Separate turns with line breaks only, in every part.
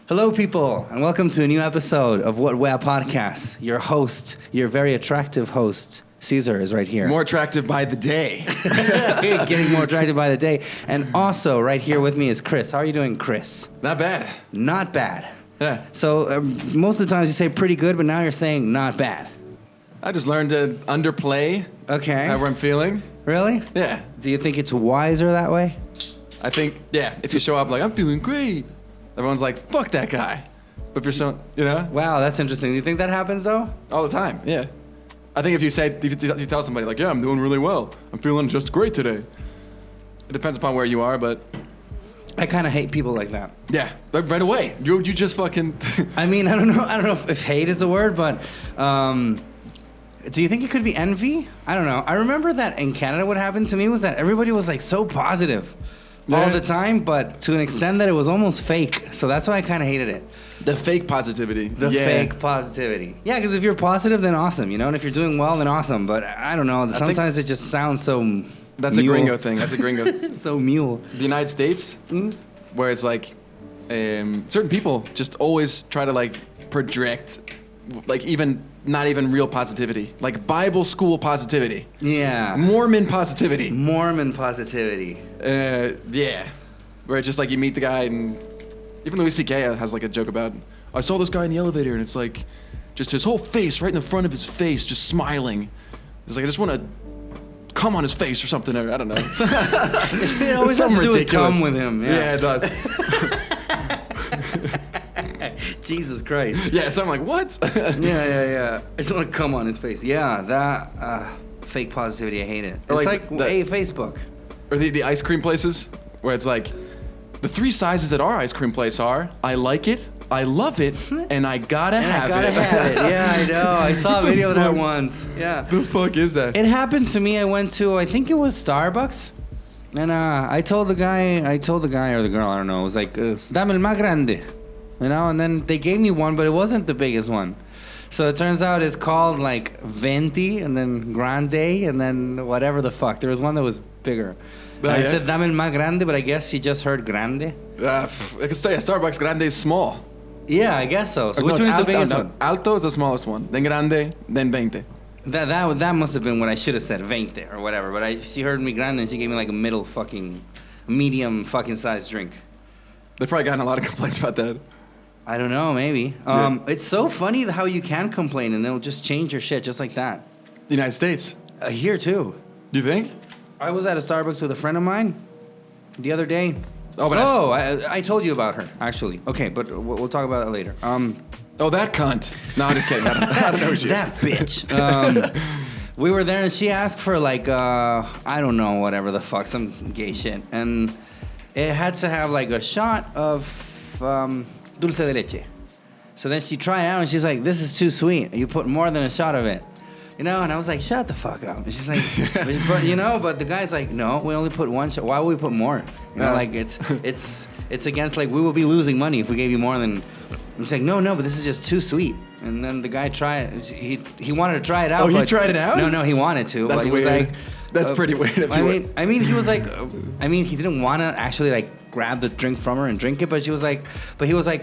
Hello, people, and welcome to a new episode of What Wea Podcast. Your host, your very attractive host, Cesar, is right here.
More attractive by the day.
Getting more attractive by the day. And also, right here with me is Chris. How are you doing, Chris?
Not bad.
Not bad.
Yeah.
So, most of the times you say pretty good, but now you're saying not bad.
I just learned to underplay
Okay.
however I'm feeling.
Really?
Yeah.
Do you think it's wiser that way?
I think, if you show up like, I'm feeling great, everyone's like, fuck that guy. But if you're so,
Wow, that's interesting. Do you think that happens, though?
all the time, yeah. I think if you tell somebody like, yeah, I'm doing really well. I'm feeling just great today. It depends upon where you are, but
I kind of hate people like that.
yeah, like right away. You just fucking.
I mean, I don't know if hate is the word, but do you think it could be envy? I don't know. I remember that in Canada what happened to me was that everybody was like so positive all the time, but to an extent that it was almost fake. So that's why I kind of hated it.
The fake positivity.
The fake positivity. Yeah, because if you're positive, then awesome, and if you're doing well, then awesome. But I don't know. Sometimes it just sounds so
That's
mule.
a gringo thing. That's a gringo.
So mule.
The United States, where it's like certain people just always try to like project like not even real positivity, like Bible school positivity,
Yeah.
Mormon positivity,
Mormon positivity.
where it's just like you meet the guy and even Louis C.K. has like a joke about, I saw this guy in the elevator and it's like just his whole face right in the front of his face just smiling. It's like I just want to come on his face or something, or I don't know.
It always has to do with cum with him.
Yeah, it does.
Jesus Christ.
Yeah, so I'm like, what?
Yeah. I just want to come on his face. Yeah, that fake positivity, I hate it. It's
Or
like Facebook.
Or the ice cream places, where it's like, the 3 sizes at our ice cream place are, I like it, I love it, and I gotta have it.
Yeah, I know. I saw a video of that once. Yeah.
The fuck is that?
It happened to me. I went to, I think it was Starbucks. And I told the guy or the girl, I don't know, it was like, dame el más grande. And then they gave me one, but it wasn't the biggest one. So it turns out it's called like Venti and then Grande and then whatever the fuck. There was one that was bigger. I said dame el más grande, but I guess she just heard grande.
I can say Starbucks Grande is small.
Yeah, I guess so. So which one is the biggest one?
Alto is the smallest one. Then Grande, then 20.
That must have been what I should have said, 20 or whatever. But she heard me grande and she gave me like a medium fucking size drink.
They've probably gotten a lot of complaints about that.
I don't know, maybe. It's so funny how you can complain and they'll just change your shit just like that.
The United States.
Here too.
Do you think?
I was at a Starbucks with a friend of mine the other day. I told you about her, actually. Okay, but we'll talk about it later.
That cunt. No, I'm just kidding. I don't know who she is.
That bitch. We were there and she asked for like, I don't know, whatever the fuck, some gay shit. And it had to have like a shot of dulce de leche. So then she tried it out and she's like, this is too sweet. You put more than a shot of it. And I was like, shut the fuck up. And she's like, but the guy's like, no, we only put one shot. Why would we put more? Like it's against, like, we will be losing money if we gave you more than. And she's like, no, but this is just too sweet. And then the guy tried. He wanted to try it out.
Oh, he tried it out?
No, he wanted to.
That's
but he
weird.
was like,
that's pretty weird.
I mean, he was like, he didn't want to actually like grab the drink from her and drink it, but he was like,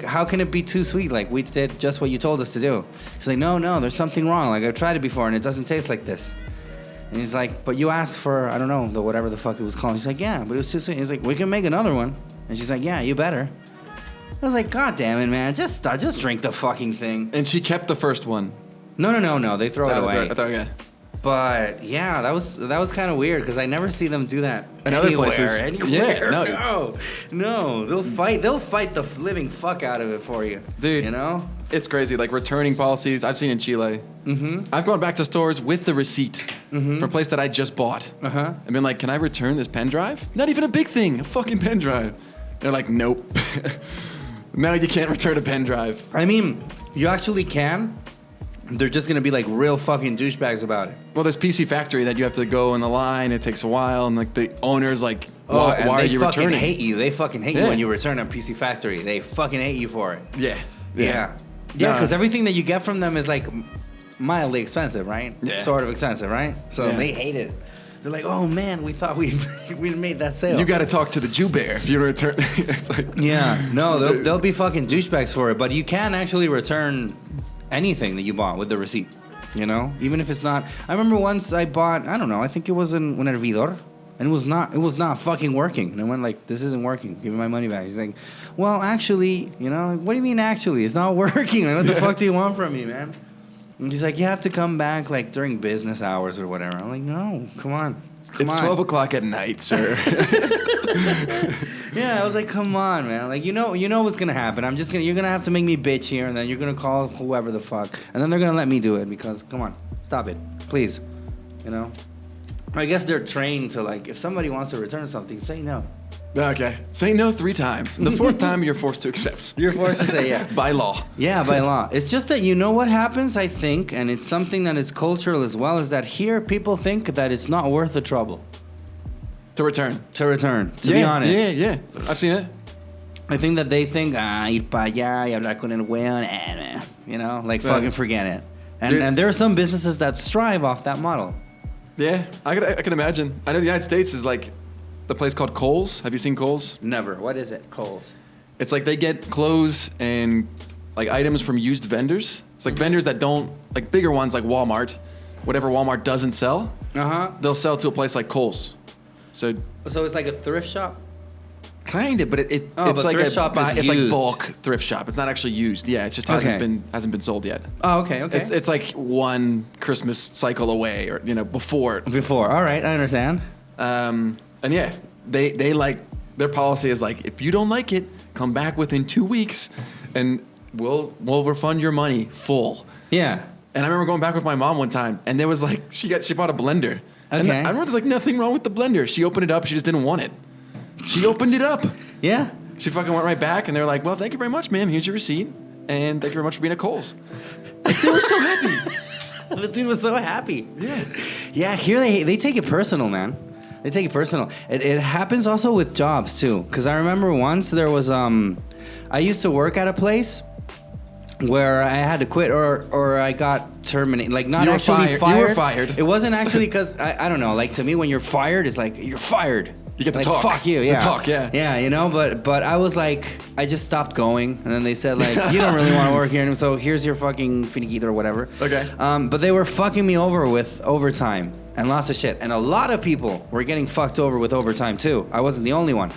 how can it be too sweet? Like, we did just what you told us to do. He's like, no, there's something wrong. Like, I've tried it before and it doesn't taste like this. And he's like, but you asked for, I don't know, the whatever the fuck it was called. She's like, yeah, but it was too sweet. He's like, we can make another one. And she's like, yeah, you better. I was like, God damn it, man, just drink the fucking thing.
And she kept the first one.
No, they throw it away.
Okay.
But yeah, that was kind of weird because I never see them do that
in other places.
Anywhere. Yeah, no, they'll fight the living fuck out of it for you,
dude. It's crazy. Like returning policies, I've seen in Chile. Mm-hmm. I've gone back to stores with the receipt from a place that I just bought. I've been like, can I return this pen drive? Not even a big thing, a fucking pen drive. They're like, nope. No, you can't return a pen drive.
I mean, you actually can. They're just going to be like real fucking douchebags about it.
Well, there's PC Factory that you have to go in the line. It takes a while. And like the owner's like, why are you returning?
They fucking hate you when you return a PC Factory. They fucking hate you for it. Yeah, because everything that you get from them is like mildly expensive, right?
Yeah.
Sort of expensive, right? So they hate it. They're like, oh man, we thought we made that sale.
You got to talk to the Jew bear if you return. It's like,
yeah, no, they'll be fucking douchebags for it. But you can actually return anything that you bought with the receipt. You know, even if it's not. I remember once I bought, I don't know, I think it was in un hervidor, and it was not fucking working. And I went like, this isn't working. Give me my money back. He's like, well, actually, you know, what do you mean actually? It's not working. Like, what the fuck do you want from me, man? And he's like, you have to come back like during business hours or whatever. I'm like, no, come on.
It's 12 o'clock at night, sir.
Yeah, I was like, come on, man. Like, you know what's gonna happen. You're gonna have to make me bitch here, and then you're gonna call whoever the fuck, and then they're gonna let me do it because, come on, stop it, please. You know. I guess they're trained to like, if somebody wants to return something, say no.
Okay. Say no 3 times. The 4th time, you're forced to accept.
You're forced to say yeah.
By law.
Yeah, by law. It's just that you know what happens, I think, and it's something that is cultural as well, is that here people think that it's not worth the trouble.
To return.
To be honest.
Yeah. I've seen it.
I think that they think, ir para allá y hablar con el weón, you know, like fucking forget it. And there are some businesses that strive off that model.
Yeah, I can imagine. I know the United States is like the place called Kohl's. Have you seen Kohl's?
Never. What is it? Kohl's.
It's like they get clothes and like items from used vendors. It's like vendors that don't, like bigger ones like Walmart, whatever Walmart doesn't sell, they'll sell to a place like Kohl's. So
it's like a thrift shop?
Kind of, but it's like
thrift shop is
it's
used.
like bulk thrift shop. It's not actually used. Yeah, it just hasn't been sold yet.
Oh, okay.
It's like one Christmas cycle away, or before.
All right, I understand.
And yeah, they like, their policy is like, if you don't like it, come back within 2 weeks, and we'll refund your money full.
Yeah.
And I remember going back with my mom one time, and there was like, she bought a blender.
Okay.
And I remember there's like nothing wrong with the blender. She opened it up, she just didn't want it. She opened it up.
Yeah.
She fucking went right back, and they were like, well, thank you very much, ma'am. Here's your receipt, and thank you very much for being at Kohl's. Like, they were so happy.
The dude was so happy.
Yeah.
Yeah, here they take it personal, man. They take it personal. It happens also with jobs, too. Because I remember once there was, I used to work at a place where I had to quit or I got terminated. Like, not actually fired.
You were fired.
It wasn't actually because, I don't know, like, to me, when you're fired, it's like, you're fired.
You get the
like,
talk.
Fuck you, yeah.
The talk, yeah.
Yeah, but I was like, I just stopped going. And then they said, like, you don't really want to work here. And so here's your fucking finiquito or whatever.
Okay.
But they were fucking me over with overtime and lots of shit. And a lot of people were getting fucked over with overtime, too. I wasn't the only one.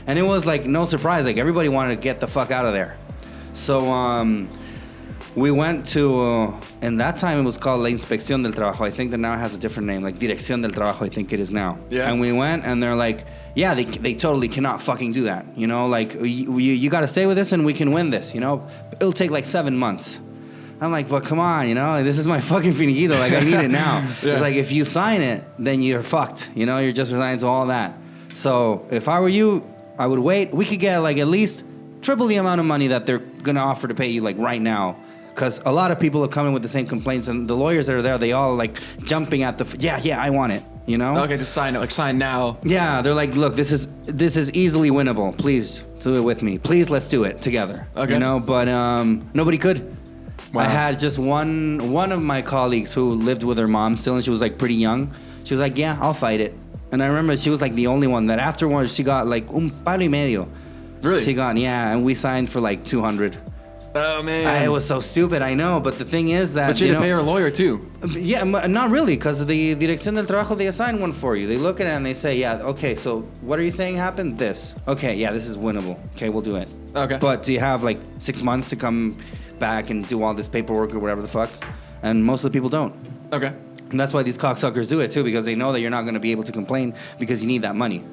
And it was, like, no surprise. Like, everybody wanted to get the fuck out of there. So, we went to, in that time it was called La Inspección del Trabajo. I think that now it has a different name, like Dirección del Trabajo, I think it is now.
Yeah.
And we went and they're like, yeah, they totally cannot fucking do that. You know, like, you got to stay with this and we can win this, you know? It'll take like 7 months. I'm like, but come on, you know? Like, this is my fucking finiquito. Like, I need it now. Yeah. It's like, if you sign it, then you're fucked. You know, you're just resigned to all that. So if I were you, I would wait. We could get like at least triple the amount of money that they're going to offer to pay you like right now. Because a lot of people are coming with the same complaints, and the lawyers that are there, they all like jumping at the yeah, I want it, you know?
Okay, just sign it, like sign now.
Yeah, they're like, look, this is easily winnable. Please do it with me. Please, let's do it together.
Okay.
You know, but nobody could.
Wow.
I had just one of my colleagues who lived with her mom still, and she was like pretty young. She was like, yeah, I'll fight it. And I remember she was like the only one that afterwards she got like un palo y medio.
Really?
She got, yeah, and we signed for like 200.
Oh, man.
It was so stupid, I know, but the thing is that...
But you had to pay her lawyer, too.
Yeah, not really, because the Dirección del Trabajo, they assign one for you. They look at it and they say, yeah, okay, so what are you saying happened? This. Okay, yeah, this is winnable. Okay, we'll do it.
Okay.
But do you have like 6 months to come back and do all this paperwork or whatever the fuck? And most of the people don't.
Okay.
And that's why these cocksuckers do it, too, because they know that you're not going to be able to complain because you need that money.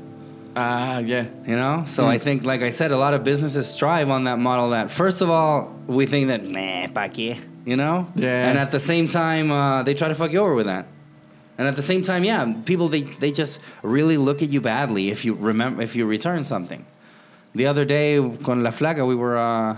Yeah.
You know? So I think, like I said, a lot of businesses strive on that model that, first of all, we think that, pa' qué, you know?
Yeah.
And at the same time, they try to fuck you over with that. And at the same time, yeah, people, they just really look at you badly if you return something. The other day, con La Flaca, we were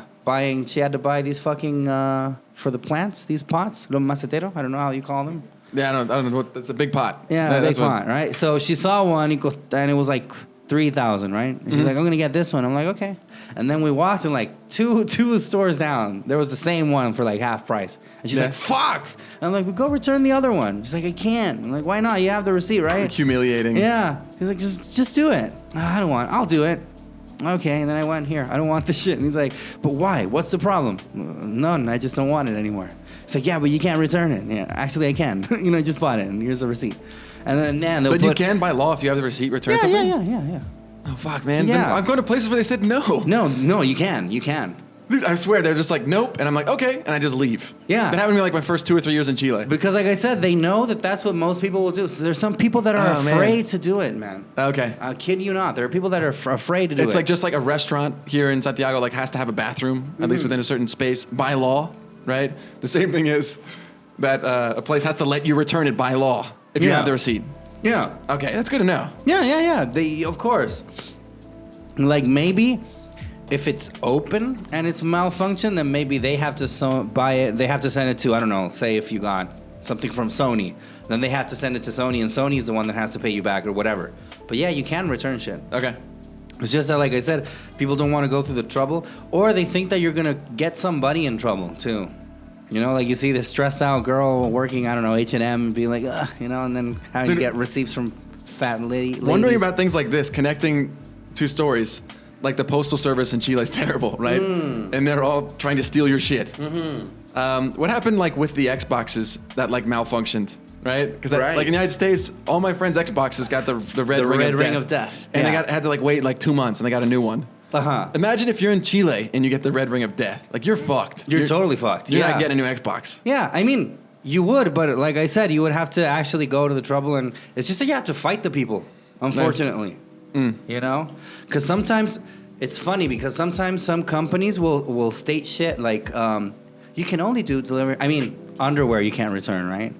she had to buy these fucking, for the plants, these pots, los maceteros, I don't know how you call them.
Yeah, I don't know. It's a big pot.
Yeah, a big pot, right? So she saw one, and it was like $3,000, right? And she's like, I'm gonna get this one. I'm like, okay. And then we walked and like two stores down, there was the same one for like half price. And she's like, fuck. And I'm like, well, go return the other one. She's like, I can't. I'm like, why not? You have the receipt, right?
Humiliating.
Yeah. He's like, just do it. I don't want. I'll do it. Okay. And then I went, here, I don't want this shit. And he's like, but why? What's the problem? None. I just don't want it anymore. It's like, yeah, but you can't return it. Yeah, actually I can. I just bought it and here's the receipt. And then they'll
But you can by law if you have the receipt return something?
Yeah.
Oh, fuck, man.
Yeah.
I've gone to places where they said no.
No, you can.
Dude, I swear, they're just like, nope. And I'm like, okay. And I just leave.
Yeah.
That happened to me like my first 2 or 3 years in Chile.
Because like I said, they know that that's what most people will do. So there's some people that are afraid to do it, man.
Okay.
I kid you not. There are people that are afraid to do it.
It's like just like a restaurant here in Santiago like has to have a bathroom, at least within a certain space, by law, right? The same thing is that a place has to let you return it by law if you have the receipt.
Yeah.
Okay, that's good to know.
Yeah. Of course. Like maybe if it's open and it's malfunction, then maybe they have to buy it. They have to send it to, I don't know, say if you got something from Sony, then they have to send it to Sony, and Sony's the one that has to pay you back or whatever. But yeah, you can return shit.
Okay.
It's just that, like I said, people don't want to go through the trouble, or they think that you're going to get somebody in trouble, too. Like you see this stressed out girl working, I don't know, H&M, being like, ugh, and then having to get receipts from fat ladies.
Wondering about things like this, connecting two stories. Like the postal service in Chile is terrible, right? And they're all trying to steal your shit. Mm-hmm. What happened like with the Xboxes that like malfunctioned, right? Because like in the United States, all my friends' Xboxes got the red ring of death. And they had to like wait like 2 months and they got a new one. Imagine if you're in Chile and you get the red ring of death. Like you're fucked.
You're totally fucked.
You're not getting a new Xbox.
Yeah, I mean, you would, but like I said, you would have to actually go to the trouble, and it's just that you have to fight the people, unfortunately. Because sometimes it's funny because sometimes some companies will state shit like you can only do delivery. I mean, underwear you can't return, right?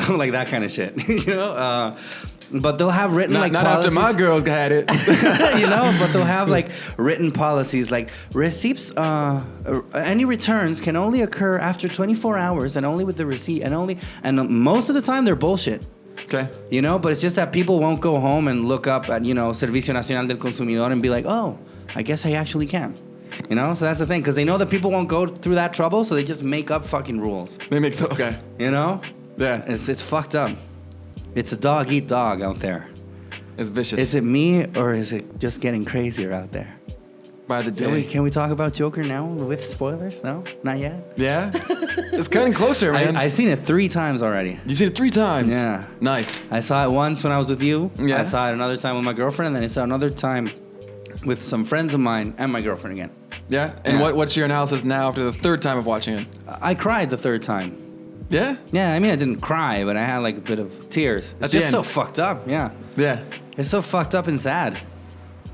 Like that kind of shit. But they'll have written
not
policies.
After my girls had it.
But they'll have like written policies like receipts. Any returns can only occur after 24 hours and only with the receipt and most of the time they're bullshit.
Okay.
But it's just that people won't go home and look up at, Servicio Nacional del Consumidor and be like, oh, I guess I actually can. So that's the thing, because they know that people won't go through that trouble, so they just make up fucking rules.
Okay.
Yeah.
It's
fucked up. It's a dog eat dog out there.
It's vicious.
Is it me or is it just getting crazier out there?
By the day.
Can we talk about Joker now with spoilers? No? Not yet?
Yeah? It's cutting closer, man.
I've seen it 3 times already.
You've seen it 3 times?
Yeah.
Nice.
I saw it once when I was with you.
Yeah.
I saw it another time with my girlfriend, and then I saw it another time with some friends of mine and my girlfriend again.
Yeah? And what's your analysis now after the 3rd time of watching it?
I cried the 3rd time.
Yeah?
Yeah, I mean, I didn't cry, but I had like a bit of tears. It's just so fucked up, yeah.
Yeah.
It's so fucked up and sad.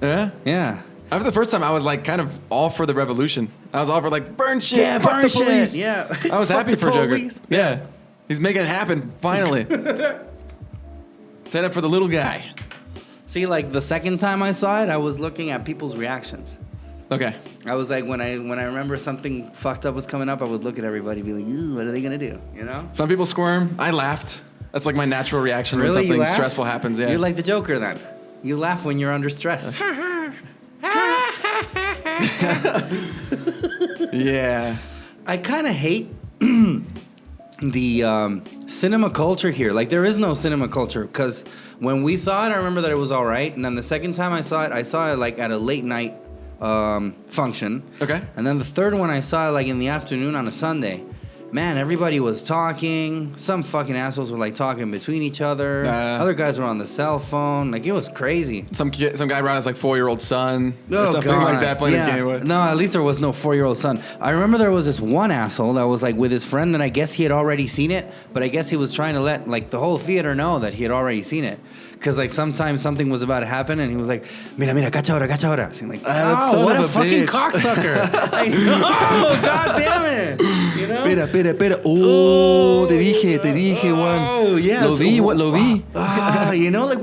Yeah?
Yeah.
After the first time, I was like kind of all for the revolution. I was all for like, burn shit,
yeah,
fuck
burn
the police.
Shit. Yeah.
I was happy for
police.
Joker. Yeah. He's making it happen, finally. Stand up for the little guy.
See, like the second time I saw it, I was looking at people's reactions.
Okay.
I was like, when I remember something fucked up was coming up, I would look at everybody and be like, ooh, what are they gonna do?
Some people squirm. I laughed. That's like my natural reaction
really?
when something stressful happens. Yeah.
You're like the Joker then. You laugh when you're under stress.
Yeah.
I kind of hate the cinema culture here. Like, there is no cinema culture, because when we saw it, I remember that it was all right. And then the second time I saw it like at a late night function.
Okay.
And then the third one I saw it like in the afternoon on a Sunday. Man, everybody was talking. Some fucking assholes were like talking between each other. Other guys were on the cell phone. Like, it was crazy.
Some guy around his like 4-year-old son or something like that playing his game with.
No, at least there was no 4-year-old son. I remember there was this one asshole that was like with his friend, and I guess he had already seen it, but I guess he was trying to let like the whole theater know that he had already seen it. Because like sometimes something was about to happen, and he was like, "Mira, cacha ahora." So I'm like, oh, what a fucking cocksucker! Like, oh, god damn it!
Espera. Oh, te dije, Juan.
Oh, yes.
Lo vi.
Like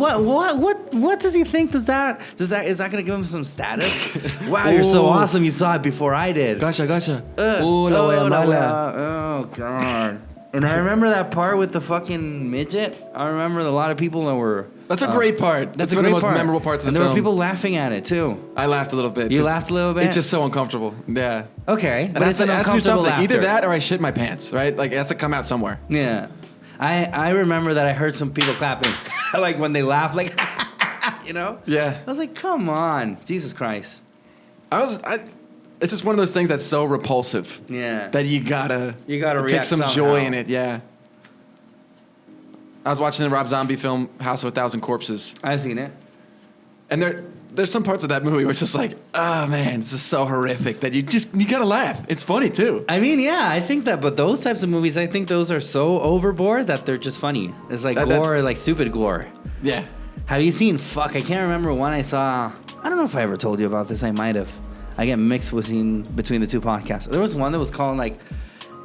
what does he think? Is that gonna give him some status? Wow, you're so awesome. You saw it before I did.
Gotcha.
La wea mala. Oh god. And I remember that part with the fucking midget. I remember a lot of people that were
That's a great part.
That's
one
a
of
great
the most memorable parts of the
and
film.
there were people laughing at it too.
I laughed a little bit.
You laughed a little bit?
It's just so uncomfortable. Yeah.
Okay,
And
but it's an uncomfortable laughter.
Either that or I shit my pants, right? Like, it has to come out somewhere.
Yeah. I remember that I heard some people clapping. Like when they laugh, like, you know?
Yeah.
I was like, come on. Jesus Christ.
It's just one of those things that's so repulsive.
Yeah.
That you gotta
react
take some
somehow.
joy in it, yeah. I was watching the Rob Zombie film House of a Thousand Corpses.
I've seen it.
And there's some parts of that movie where it's just like, oh man, it's just so horrific that you gotta laugh. It's funny too.
I mean, yeah, I think that, but those types of movies, I think those are so overboard that they're just funny. It's like gore, like stupid gore.
Yeah.
Have you seen, I can't remember one I saw. I don't know if I ever told you about this. I might have. I get mixed between the two podcasts. There was one that was called like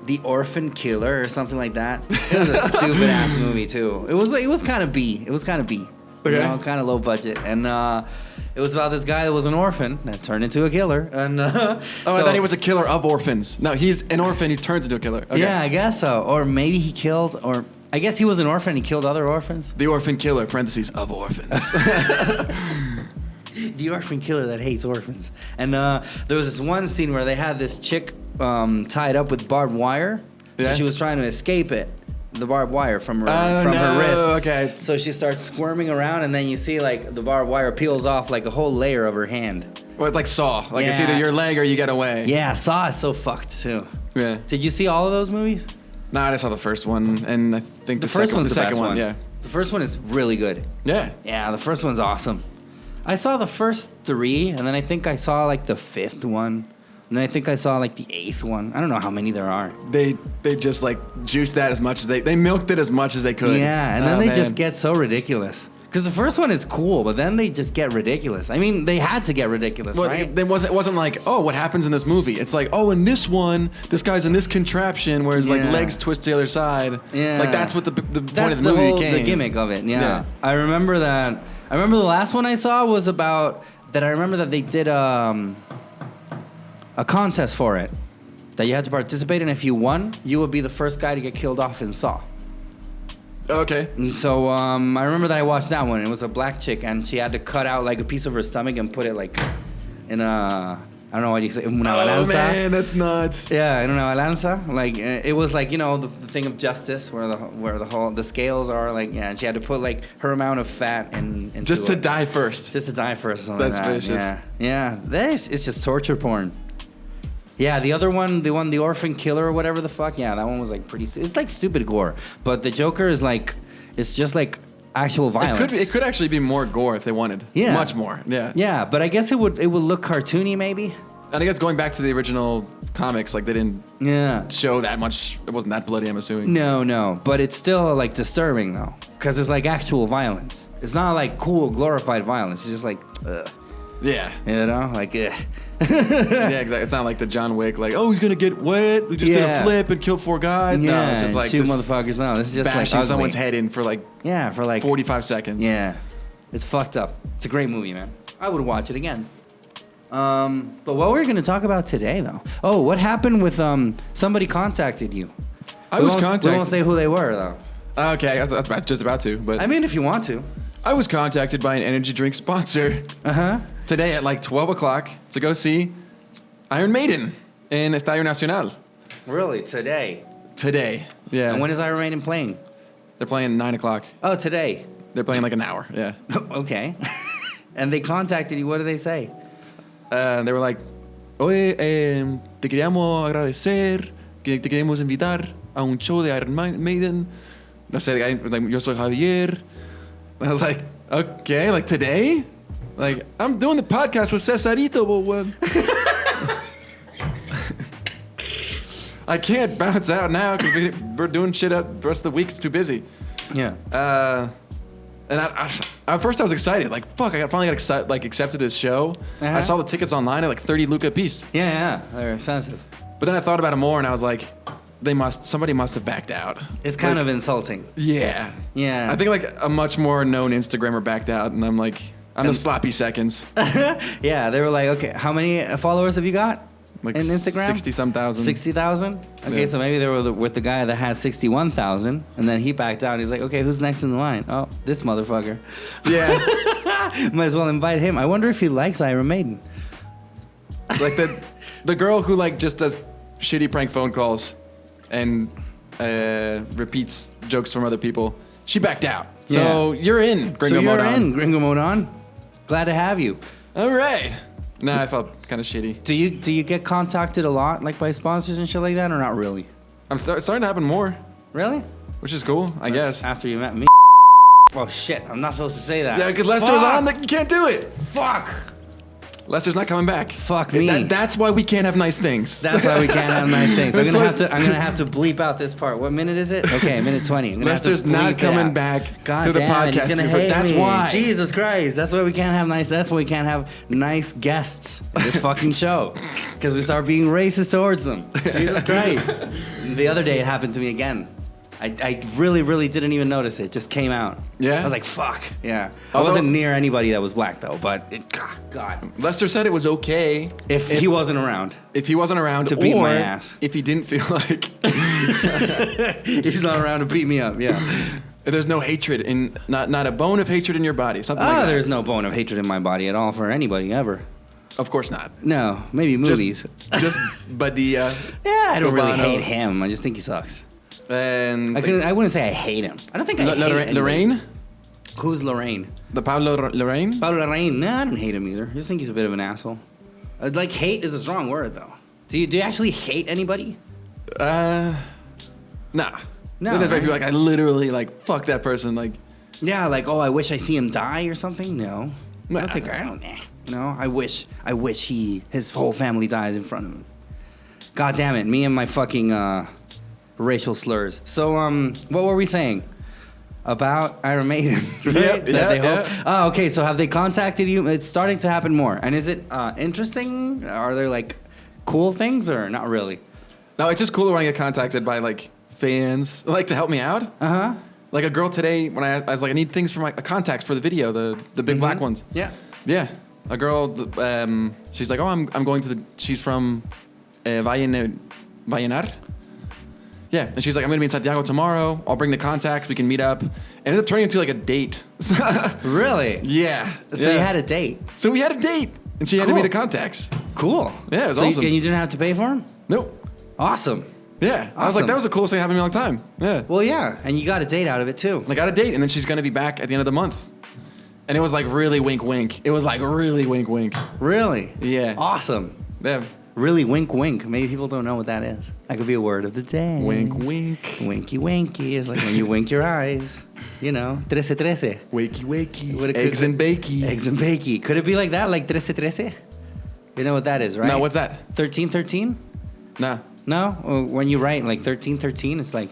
The Orphan Killer or something like that. It was a stupid ass movie too. It was kind of B. It was kind of B.
Okay.
You know, kind of low budget. And it was about this guy that was an orphan that turned into a killer. And
I thought he was a killer of orphans. No, he's an orphan who turns into a killer. Okay.
Yeah, I guess so. Or maybe he killed, or I guess he was an orphan and he killed other orphans.
The orphan killer, parentheses, of orphans.
The orphan killer that hates orphans. And there was this one scene where they had this chick tied up with barbed wire. So
Yeah.
she was trying to escape it, the barbed wire from her
no.
wrists.
Okay.
So she starts squirming around, and then you see like the barbed wire peels off like a whole layer of her hand.
Well, it's like Saw. Like it's
Yeah.
either your leg or you get away.
Yeah, Saw is so fucked too.
Yeah.
Did you see all of those movies?
No, I just saw the first one, and I think
The first one's
the
the
second
best one.
Yeah.
The first one is really good.
Yeah.
Yeah, the first one's awesome. I saw the first 3, and then I think I saw like the 5th one, and then I think I saw like the 8th one. I don't know how many there are.
They just like juiced that as much as they milked it as much as they could.
Yeah, and then
Oh,
they
man.
just get so ridiculous. Because the first one is cool, but then they just get ridiculous. I mean, they had to get ridiculous,
Well,
right?
it wasn't like, oh, what happens in this movie? It's like, oh, in this one, this guy's in this contraption where his like
Yeah.
legs twist to the other side.
Yeah.
Like that's what the point
That's
of the movie became.
the gimmick of it. Yeah.
Yeah.
I remember that. I remember the last one I saw was about that. I remember that they did a contest for it that you had to participate in. If you won, you would be the first guy to get killed off in Saw.
Okay.
And so I remember that I watched that one. It was a black chick, and she had to cut out like a piece of her stomach and put it like in a, I don't know what you say, una
Oh
balanza.
man, that's nuts.
Yeah, in una balanza. Like it was like, you know, the thing of justice where the scales are like, yeah, and she had to put like her amount of fat into
Just to
it.
die first.
Just to die first or something
That's
like that.
vicious.
Yeah. Yeah. It's just torture porn. Yeah, the other one, the orphan killer or whatever the fuck, yeah, that one was like pretty, it's like stupid gore. But the Joker is like, it's just like actual violence.
It could actually be more gore if they wanted.
Yeah.
Much more. Yeah.
Yeah, but I guess it would look cartoony maybe.
And I guess going back to the original comics, like they didn't
Yeah.
show that much. It wasn't that bloody, I'm assuming.
No, but it's still like disturbing though, because it's like actual violence. It's not like cool glorified violence. It's just like, ugh,
Yeah.
you know, like, ugh.
Yeah, exactly. It's not like the John Wick, like, oh, he's gonna get wet. We just did a
Yeah.
flip and killed 4 guys.
Yeah,
No, it's just like
shoot
this
motherfuckers. No, this is just like
bashing
ugly.
someone's head in for like
Yeah, for like
45 seconds.
Yeah, it's fucked up. It's a great movie, man. I would watch it again. But what we're going to talk about today, though? Oh, what happened with somebody contacted you?
I was
We
contacted.
won't say who they were, though.
Okay, that's just about to. But
I mean, if you want to.
I was contacted by an energy drink sponsor today at like 12 o'clock to go see Iron Maiden in Estadio Nacional.
Really, today?
Today. Yeah.
And when is Iron Maiden playing?
They're playing 9 o'clock.
Oh, today.
They're playing like an hour. Yeah.
Okay. And they contacted you. What did they say?
They were like, oye, te queríamos agradecer, que te queremos invitar a un show de Iron Maiden. No sé, the guy was like, yo soy Javier. And I was like, okay, like today? Like, I'm doing the podcast with Cesarito, but what? I can't bounce out now because we're doing shit up the rest of the week. It's too busy.
Yeah.
And at first I was excited. Like, fuck, I finally got accepted this show. I saw the tickets online at like 30 Luca a piece.
Yeah, they're expensive.
But then I thought about it more and I was like, somebody must have backed out.
It's kind of insulting.
Yeah.
Yeah.
I think like a much more known Instagrammer backed out and I'm like, I'm the sloppy seconds.
Yeah, they were like, okay, how many followers have you got?
Like
in Instagram?
60-some thousand.
60,000? Okay,
Yeah.
so maybe they were with the guy that has 61,000, and then he backed down. He's like, okay, who's next in the line? Oh, this motherfucker.
Yeah.
Might as well invite him. I wonder if he likes Iron Maiden.
Like the girl who like just does shitty prank phone calls and repeats jokes from other people. She backed out. So you're in, Gringo
So you're
Modon.
in, Gringo Modon. Glad to have you.
All right. Nah, I felt kind of shitty.
Do you get contacted a lot, like by sponsors and shit like that, or not really?
I'm starting to happen more,
Really?
which is cool, I guess.
After you met me. Oh shit! I'm not supposed to say that.
Yeah, because Lester was on. You can't do it.
Fuck.
Lester's not coming back.
Fuck me.
That's why we can't have nice things.
That's why we can't have nice things. I'm
That's
gonna have to bleep out this part. What minute is it? Okay, minute 20. I'm gonna have to
Lester's
bleep
not
it
coming
out.
back
God
to the
damn it, he's
podcast.
gonna
Buford.
hate
That's
me.
why.
Jesus Christ. That's why we can't have nice. That's why we can't have nice guests in this fucking show. Because we start being racist towards them. Jesus Christ. The other day it happened to me again. I really, really didn't even notice it. Just came out.
Yeah?
I was like, fuck. Yeah. I
Although-
wasn't near anybody that was black though, but God.
Lester said it was okay
If he wasn't around.
if he wasn't around
To beat
or
my ass.
if he didn't feel like
He's not around to beat me up. Yeah.
there's no hatred in not a bone of hatred in your body. Something like that.
There's no bone of hatred in my body at all for anybody ever.
Of course not.
No, maybe movies.
Just Badia.
Yeah, I don't really
Urbano.
hate him. I just think he sucks.
And
I wouldn't say I hate him. I don't think I hate anybody.
Lorraine?
Who's Lorraine?
The Pablo Lorraine?
Pablo Lorraine? Nah, I don't hate him either. I just think he's a bit of an asshole. Like, hate is a strong word, though. Do you actually hate anybody?
Nah.
No,
There's very
right?
people like I literally like fuck that person like
Yeah, like, oh, I wish I see him die or something? No. I
Nah.
don't think I don't. No, I wish his whole family dies in front of him. God damn it, me and my fucking racial slurs. So, what were we saying? About Iron Maiden, right?
Yep,
That they hope.
yeah.
Oh, okay, so have they contacted you? It's starting to happen more. And is it interesting? Are there, like, cool things or not really?
No, it's just cooler when I get contacted by like fans like to help me out.
Uh-huh.
Like a girl today when I was like I need things for my contacts for the video, the big black ones.
Yeah.
Yeah. A girl she's like, "Oh, I'm going to she's from Vallenar." Yeah, and she's like, "I'm going to be in Santiago tomorrow. I'll bring the contacts. We can meet up." And it ended up turning into like a date.
Really?
Yeah.
So you had a date.
So we had a date, and she handed me
Cool.
the contacts.
Cool.
Yeah, it was
so
awesome.
And you didn't have to pay for them?
Nope.
Awesome.
Yeah. I was like,
Awesome.
that was the coolest thing that happened to me in a long time. Yeah.
Well, yeah, and you got a date out of it too.
I got a date, and then she's gonna be back at the end of the month. And it was like really wink, wink. It was like really wink, wink.
Really?
Yeah.
Awesome.
Yeah.
Really wink, wink. Maybe people don't know what that is. That could be a word of the day.
Wink, wink.
Winky, winky is like when you wink your eyes. You know, trece, trece.
Wakey, wakey.
What it
Eggs
could-
and bakey.
Eggs and bakey. Could it be like that? Like trece, trece? You know what that is, right?
No, what's that?
1313?
Nah.
No? Or when you write like 1313, it's like,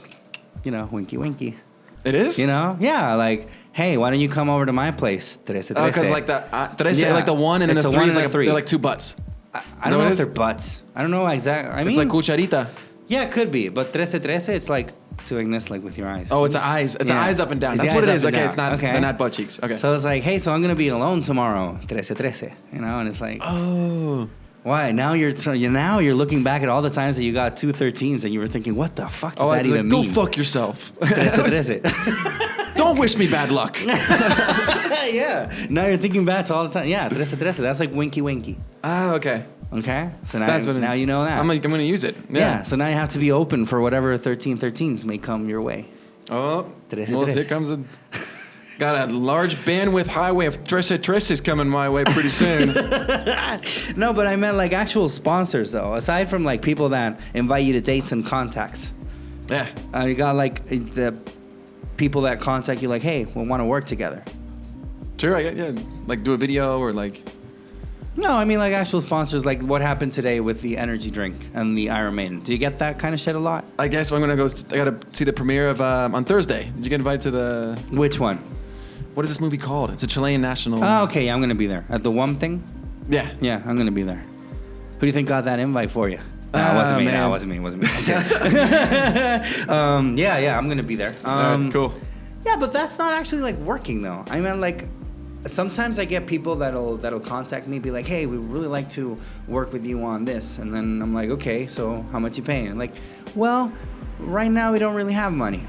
you know, winky, winky.
It is?
You know? Yeah, like, hey, why don't you come over to my place? Trece, trece.
Oh, because like the, trece,
Yeah.
like the one and then
It's
the
a
three
one
is
and
like
a three.
they're like two butts.
I
that
don't know
what it
if
is?
they're butts. I don't know exactly. I mean,
It's like cucharita.
yeah, it could be. But trece, trece, it's like doing this like with your eyes.
Oh, it's eyes. It's
Yeah.
eyes up and down.
It's
That's
the
what it
eyes
is.
up and
Okay,
down.
it's not.
Okay.
They're not butt cheeks. Okay.
So it's like, hey, so I'm gonna be alone tomorrow. Trece, trece. You know, and it's like,
Oh.
why? Now you're looking back at all the times that you got 2 13s and you were thinking, what the fuck does
Oh,
that
I was
even
like,
mean?
go fuck yourself.
Trece, trece.
Don't wish me bad luck.
Yeah. Now you're thinking back to all the time. Yeah, trece, trece. That's like winky, winky.
Ah, okay.
Okay. So now,
That's what
now you know that.
I'm gonna use it.
yeah. So now you have to be open for whatever 1313s may come your way.
Oh,
Trece,
well,
trece.
here comes a... Got a large bandwidth highway of tresses coming my way pretty soon.
No, but I meant like actual sponsors though. Aside from like people that invite you to dates and contacts,
Yeah.
you got like the people that contact you like, hey, we want to work together.
Sure, yeah. Like do a video or like...
No, I mean like actual sponsors, like what happened today with the energy drink and the Iron Maiden. Do you get that kind of shit a lot?
I guess I'm gonna go... I gotta see the premiere of... on Thursday. Did you get invited to the...
Which one?
What is this movie called? It's a Chilean national...
Oh, okay, yeah, I'm gonna be there at the WUM thing.
Yeah.
Yeah, I'm gonna be there. Who do you think got that invite for you? No, it wasn't me.
man.
No, it wasn't me. Okay. yeah, I'm gonna be there.
Alright, cool.
Yeah, but that's not actually like working though. I mean, like, sometimes I get people that'll contact me, be like, hey, we would really like to work with you on this, and then I'm like, okay, so how much you paying? Like, well, right now we don't really have money.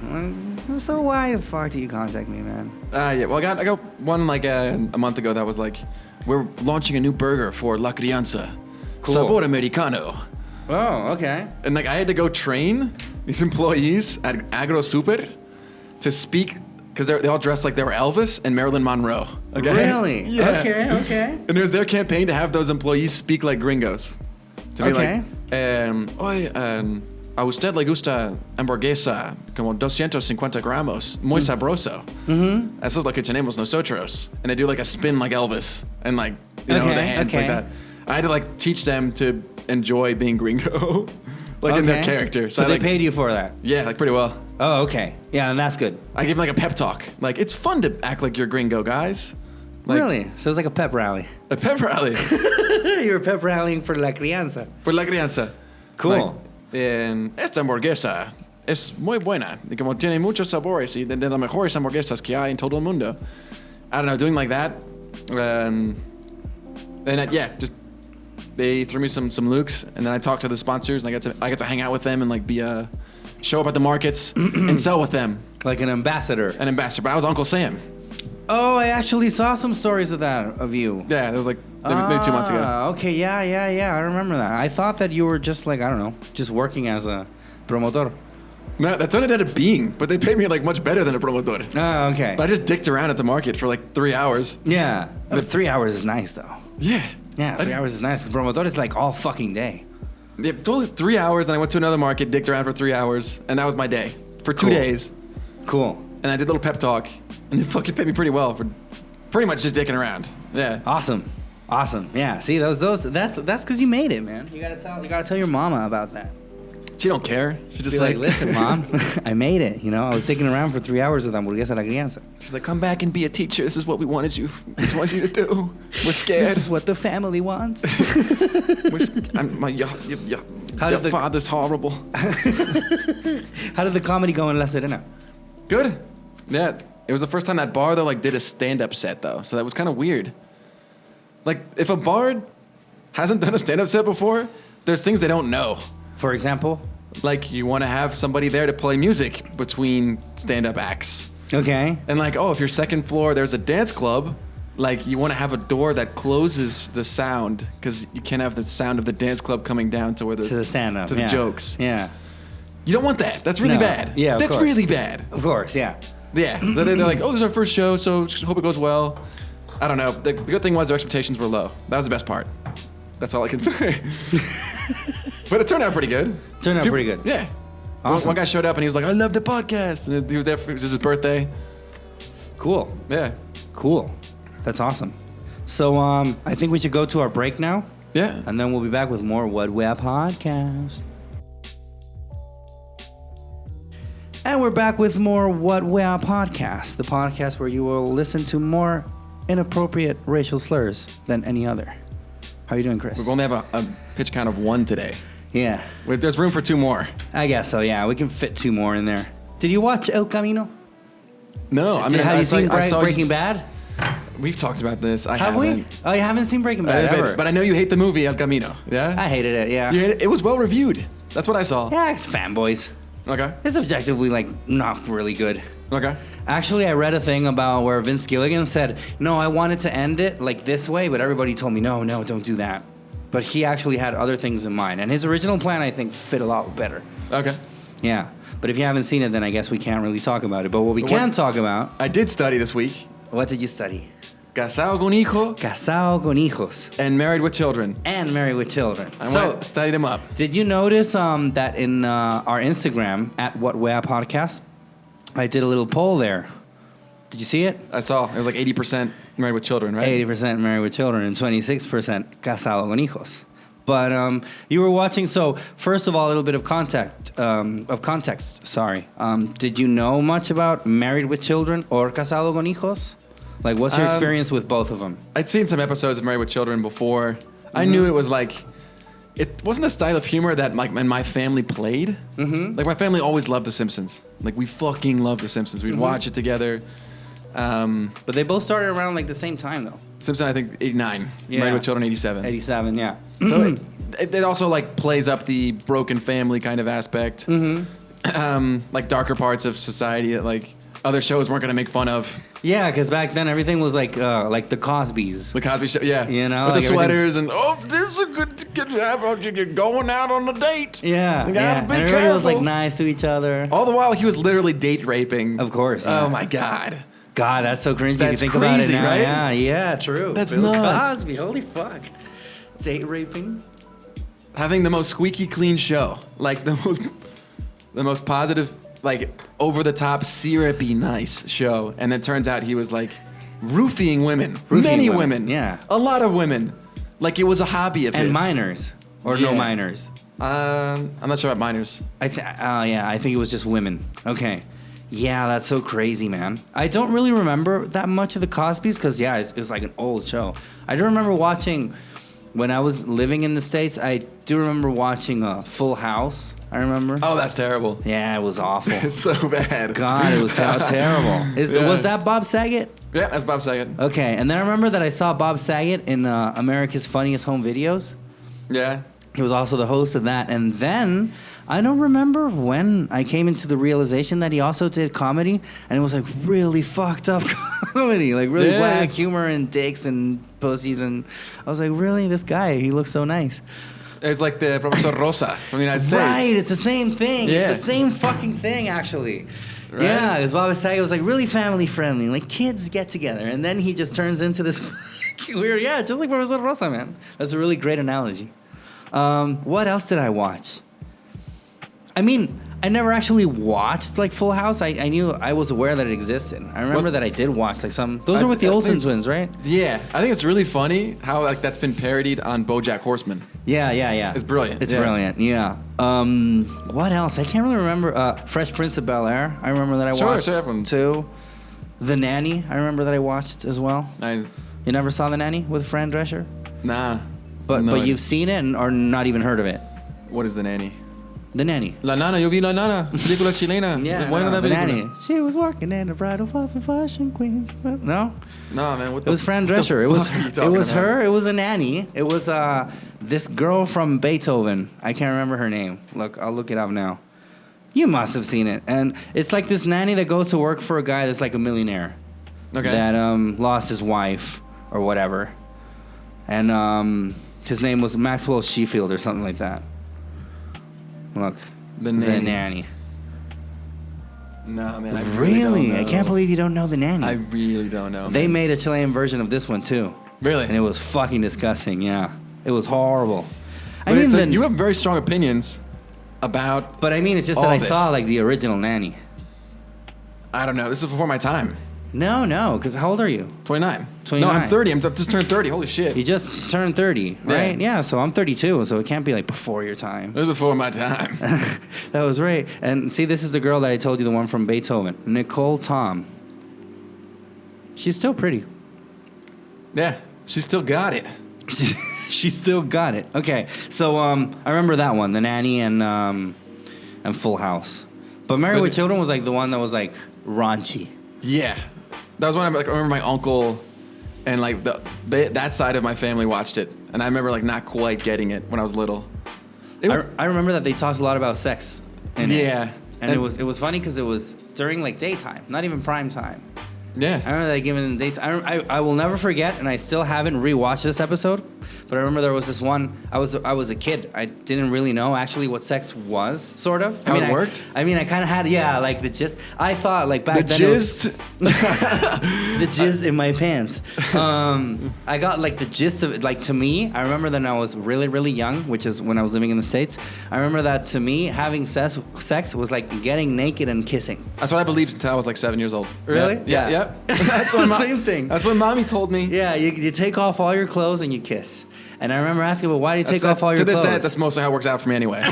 So why the fuck do you contact me, man?
Yeah. Well, I got one like a month ago that was like, we're launching a new burger for La Crianza,
Cool.
Sabor Americano.
Oh, okay.
And like I had to go train these employees at Agro Super to speak, because they all dressed like they were Elvis and Marilyn Monroe. Okay?
Really?
Yeah.
Okay.
And it was their campaign to have those employees speak like gringos. To be like, a usted le gusta hamburguesa como 250 gramos, muy sabroso. Mm-hmm. Eso es lo que tenemos nosotros. And they do like a spin like Elvis and like, you know, with the hands like that. I had to like teach them to enjoy being gringo, like in their character.
So they
like,
paid you for that?
Yeah, like pretty well.
Oh, okay. Yeah, and that's good.
I give them like a pep talk. Like, it's fun to act like you're gringo, guys. Like,
really? So it's like a pep rally.
A pep rally.
You were pep rallying for La Crianza.
For La Crianza.
Cool.
Like, esta hamburguesa es muy buena. Y como tiene muchos sabores y de las mejores hamburguesas que hay en todo el mundo. I don't know, doing like that. Just they threw me some lukes, and then I talked to the sponsors, and I got to hang out with them and like show up at the markets and sell with them.
Like an ambassador.
An ambassador, but I was Uncle Sam.
Oh, I actually saw some stories of you.
Yeah, it was like maybe 2 months ago.
Okay, yeah. I remember that. I thought that you were just like, I don't know, just working as a promotor.
No, that's what it ended up being, but they paid me like much better than a promotor.
Oh, okay.
But I just dicked around at the market for like 3 hours.
Yeah. 3 hours is nice, though.
Yeah.
Yeah, 3 hours is nice. Promotor is like all fucking day.
Yeah, totally 3 hours, and I went to another market, dicked around for 3 hours, and that was my day. For 2 days.
Cool.
And I did a little pep talk, and they fucking paid me pretty well for pretty much just dicking around. Yeah.
Awesome. Yeah. See, that's because you made it, man. You gotta tell your mama about that.
She don't care. She just
be like, listen, mom, I made it. You know, I was sticking around for 3 hours with hamburguesa la crianza.
She's like, come back and be a teacher. This is what we wanted you. This is what you to do. We're scared.
This is what the family wants.
Your father's horrible.
How did the comedy go in La Serena?
Good. Yeah. It was the first time that bar though did a stand-up set though, so that was kind of weird. Like if a bar hasn't done a stand-up set before, there's things they don't know.
For example?
Like you want to have somebody there to play music between stand-up acts.
Okay.
And like, if your second floor there's a dance club, like you want to have a door that closes the sound because you can't have the sound of the dance club coming down to the stand-up, to the jokes.
Yeah.
You don't want that. That's really bad.
Yeah,
that's really bad.
Of course, yeah.
Yeah. So they're like, this is our first show, so just hope it goes well. I don't know. The good thing was their expectations were low. That was the best part. That's all I can say. But it turned out pretty good.
Pretty good.
Yeah.
Awesome.
One guy showed up and he was like, I love the podcast. And he was there it was his birthday.
Cool.
Yeah.
Cool. That's awesome. So I think we should go to our break now.
Yeah.
And then we'll be back with more What We're Podcast. And we're back with more What We're Podcast, the podcast where you will listen to more inappropriate racial slurs than any other. How are you doing, Chris?
We only have a pitch count of 1 today.
Yeah.
There's room for 2 more.
I guess so, yeah. We can fit 2 more in there. Did you watch El Camino?
No.
Have you seen Breaking Bad?
We've talked about this.
Have we? Oh, you haven't seen Breaking Bad ever?
But I know you hate the movie El Camino. Yeah?
I hated it, yeah.
You hated it? It was well reviewed. That's what I saw.
Yeah, it's fanboys.
Okay.
It's objectively, not really good.
Okay.
Actually, I read a thing about where Vince Gilligan said, no, I wanted to end it this way, but everybody told me, no, don't do that. But he actually had other things in mind. And his original plan, I think, fit a lot better.
Okay.
Yeah. But if you haven't seen it, then I guess we can't really talk about it. But what we can talk about...
I did study this week.
What did you study?
Casado con hijo.
Casado con hijos.
And married with children.
And married with children.
I studied them up.
Did you notice that in our Instagram, at What We're Podcast, I did a little poll there. Did you see it?
I saw. It was like 80% married with children, right?
80% married with children and 26% casado con hijos. But you were watching, so first of all, a little bit of context. Did you know much about married with children or casado con hijos? Like, what's your experience with both of them?
I'd seen some episodes of Married with Children before. Mm-hmm. I knew it was it wasn't a style of humor that my family played. Mm-hmm. Like, my family always loved The Simpsons. Like, we fucking loved The Simpsons. We'd watch it together.
But they both started around like the same time though.
Simpson, I think 89.
Yeah.
Married with Children, 87.
87, yeah.
So it also like plays up the broken family kind of aspect. Like darker parts of society that like other shows weren't gonna make fun of.
Yeah, because back then everything was like the Cosbys.
The Cosby Show, yeah.
You know,
with
like
the sweaters and this is a good you're going out on a date.
Yeah,
you gotta
yeah.
be
And everybody was like
careful.
nice to each other.
All the while he was literally date raping.
Of course. Yeah.
Oh my god.
God, that's so cringy.
That's
if you think about it
crazy,
now.
right?
Yeah, yeah, true.
That's
Bill
nuts.
Cosby, holy fuck. Date raping.
Having the most squeaky clean show, like the most positive, like over the top syrupy nice show, and then turns out he was like roofing women, many women,
yeah,
a lot of women, like it was a hobby of his.
And minors or no minors.
I'm not sure about minors.
I think it was just women. Okay. Yeah, that's so crazy, man. I don't really remember that much of the Cosbys because, yeah, it's like an old show. I do remember watching, when I was living in the States, I do remember watching Full House, I remember.
Oh, that's terrible.
Yeah, it was awful.
It's so bad.
God, it was so terrible. Was that Bob Saget?
Yeah, that's Bob Saget.
Okay, and then I remember that I saw Bob Saget in America's Funniest Home Videos.
Yeah.
He was also the host of that. And then I don't remember when I came into the realization that he also did comedy, and it was like really fucked up comedy, like really black humor and dicks and pussies. And I was like, really? This guy, he looks so nice.
It's like the Professor Rosa from the United States.
Right, it's the same thing.
Yeah.
It's the same fucking thing, actually.
Right?
Yeah, because Bob Saget was like really family friendly, like kids get together, and then he just turns into this weird, just like Professor Rosa, man. That's a really great analogy. What else did I watch? I mean, I never actually watched like Full House. I was aware that it existed. I remember that I did watch like some. Those are with the Olsen twins, right?
Yeah, I think it's really funny how like that's been parodied on BoJack Horseman.
Yeah.
It's brilliant.
It's brilliant. Yeah. What else? I can't really remember. Fresh Prince of Bel-Air. I remember that I watched too. The Nanny. I remember that I watched as well. You never saw The Nanny with Fran Drescher?
Nah.
But you've seen it or not even heard of it?
What is The Nanny?
The Nanny.
La Nana, yo vi La Nana, película chilena.
Yeah,
Buena
The
película.
Nanny. She was working in a bridal fluffy fashion queens. No?
No, man. What
It was Fran Drescher. It was
about?
her. It was a nanny. It was this girl from Beethoven. I can't remember her name. Look, I'll look it up now. You must have seen it. And it's like this nanny that goes to work for a guy that's like a millionaire.
Okay.
That lost his wife or whatever. And his name was Maxwell Sheffield or something like that. Look.
The Nanny.
The Nanny.
No, man. I
Really?
don't know.
I can't believe you don't know The Nanny.
I really don't know.
They
man.
made a Chilean version of this one too.
Really?
And it was fucking disgusting, yeah. It was horrible.
But it's like, you have very strong opinions about.
But I mean, it's just
all
that I
this.
saw like the original Nanny.
I don't know. This is before my time.
No, because how old are you?
29.
29.
No, I'm 30. I'm just turned 30. Holy shit.
You just turned 30, right? Yeah, so I'm 32, so it can't be like before your time.
It was before my time.
That was right. And see, this is the girl that I told you, the one from Beethoven, Nicole Tom. She's still pretty.
Yeah, she still got it.
She still got it. Okay, so I remember that one, The Nanny and Full House. But Married with Children was like the one that was like raunchy.
Yeah. That was when I remember my uncle and like that side of my family watched it. And I remember like not quite getting it when I was little.
I remember that they talked a lot about sex in it.
Yeah.
And it was funny because it was during like daytime, not even prime time.
Yeah.
I remember that given in the daytime. I will never forget, and I still haven't rewatched this episode, but I remember there was this one. I was a kid. I didn't really know actually what sex was, sort of.
How it worked?
I mean, I kind of had, like the gist. I thought like back
The
then.
gist?
The jizz in my pants. I got like the gist of it. Like to me, I remember that I was really, really young, which is when I was living in the States. I remember that to me, having sex was like getting naked and kissing.
That's what I believed until I was like 7 years old.
Really?
Yeah. That's what
Same thing.
That's what mommy told me.
Yeah, you take off all your clothes and you kiss. And I remember asking, well, why do you take off all your
clothes? To
clothes?
this day, that's mostly how it works out for me anyway.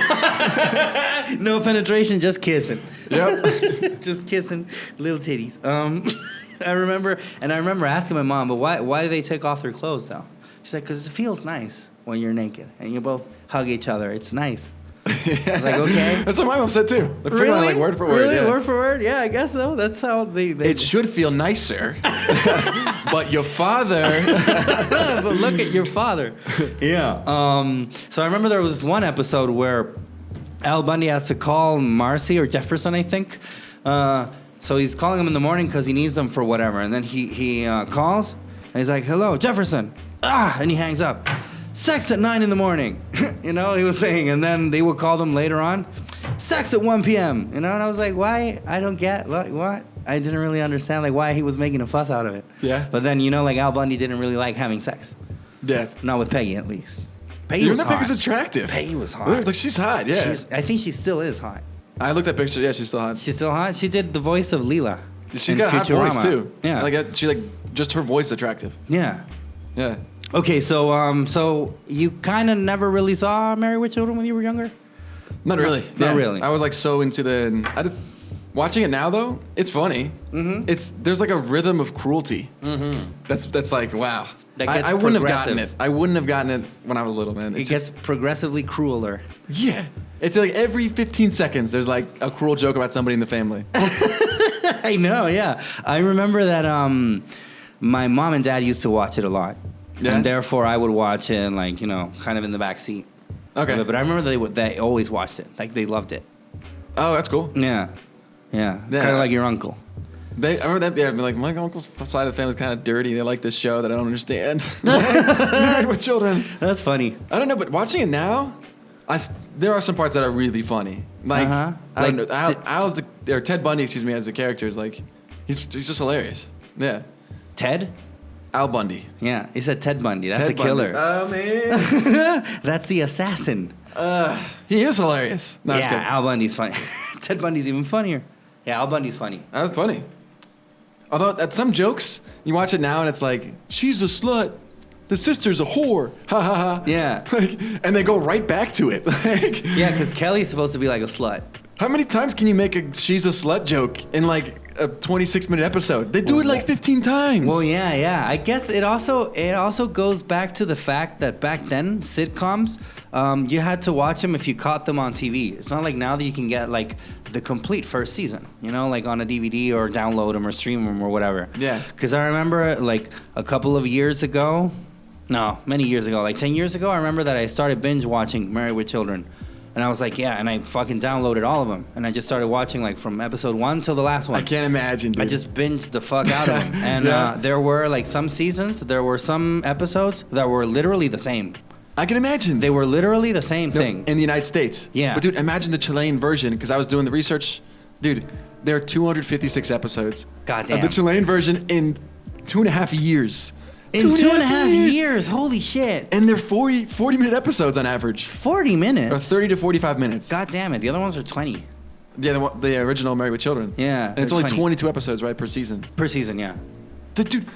No penetration, just kissing.
Yep.
Just kissing little titties. I remember asking my mom, but why do they take off their clothes though? She's like, because it feels nice when you're naked and you both hug each other. It's nice. I was like, okay.
That's what my mom said too. They're pretty much like word for word.
Really?
Yeah.
Word for word? Yeah, I guess so. That's how they
It should feel nicer, but your father.
But look at your father. Yeah. So I remember there was one episode where Al Bundy has to call Marcy or Jefferson, I think. So he's calling him in the morning because he needs them for whatever. And then he calls, and he's like, hello, Jefferson. And he hangs up. Sex at 9 in the morning. You know, he was saying. And then they would call them later on. Sex at 1 p.m. You know, and I was like, why? I don't get, what? I didn't really understand, like, why he was making a fuss out of it.
Yeah.
But then, you know, like, Al Bundy didn't really like having sex.
Yeah.
Not with Peggy, at least. Peggy
Even
was
that
hot.
Peggy's attractive.
Peggy was hot.
I was like, she's hot, yeah.
I think she still is hot.
I looked at pictures. Yeah, she's still hot.
She's still hot? She did the voice of Leela.
She's got a hot voice, too.
Yeah.
Like, she, like, just her voice attractive.
Yeah.
Yeah.
Okay, so you kind of never really saw Married with Children when you were younger?
Not really.
Not really.
I was, like, so into watching it now, though, it's funny. Mm-hmm. There's, like, a rhythm of cruelty. Mm-hmm. That's like, wow.
That gets
I wouldn't have gotten
progressive.
it. I wouldn't have gotten it when I was little, man.
It gets progressively crueler.
Yeah. It's like every 15 seconds, there's, like, a cruel joke about somebody in the family.
I know, yeah. I remember that my mom and dad used to watch it a lot.
Yeah?
And therefore, I would watch it, like, you know, kind of in the back seat.
Okay.
But I remember they always watched it. Like, they loved it.
Oh, that's cool.
Yeah.
Yeah.
Kind of like your uncle.
I remember that. Yeah, like my uncle's side of the family is kind of dirty. They like this show that I don't understand. Married with Children.
That's funny.
I don't know, but watching it now, there are some parts that are really funny. Like I don't know, Ted Bundy, as the character is like, he's just hilarious. Yeah.
Ted?
Al Bundy.
Yeah, he said Ted Bundy. That's
Ted
the killer.
Bundy. Oh man.
That's the assassin.
He is hilarious. No,
yeah, Al Bundy's funny. Ted Bundy's even funnier. Yeah, Al Bundy's funny.
That was funny. Although at some jokes, you watch it now and it's like, she's a slut. The sister's a whore. Ha ha ha.
Yeah.
Like, and they go right back to it. Like,
yeah, because Kelly's supposed to be like a slut.
how many times can you make a she's a slut joke in like a 26-minute episode? They do it like 15 times.
Well, yeah. I guess it also goes back to the fact that back then sitcoms, you had to watch them if you caught them on TV. It's not like now that you can get like the complete first season, you know, like on a DVD or download them or stream them or whatever.
Yeah.
Because I remember like a couple of years ago, many years ago, like 10 years ago, I remember that I started binge watching Married with Children. And I was like, yeah, and I fucking downloaded all of them. And I just started watching like from episode 1 till the last one.
I can't imagine, dude.
I just binged the fuck out of them. And there were like some seasons, there were some episodes that were literally the same.
I can imagine.
They were literally the same thing.
In the United States.
Yeah.
But dude, imagine the Chilean version, because I was doing the research. Dude, there are 256 episodes.
Goddamn.
Of the Chilean version in 2.5 years.
In 2.5 years, holy shit.
And they're 40-minute episodes on average.
40 minutes?
Or 30 to 45 minutes.
God damn it, the other ones are 20.
Yeah, the original Married with Children.
Yeah.
And it's only 22 episodes, right, per season.
Per season, yeah.
Dude,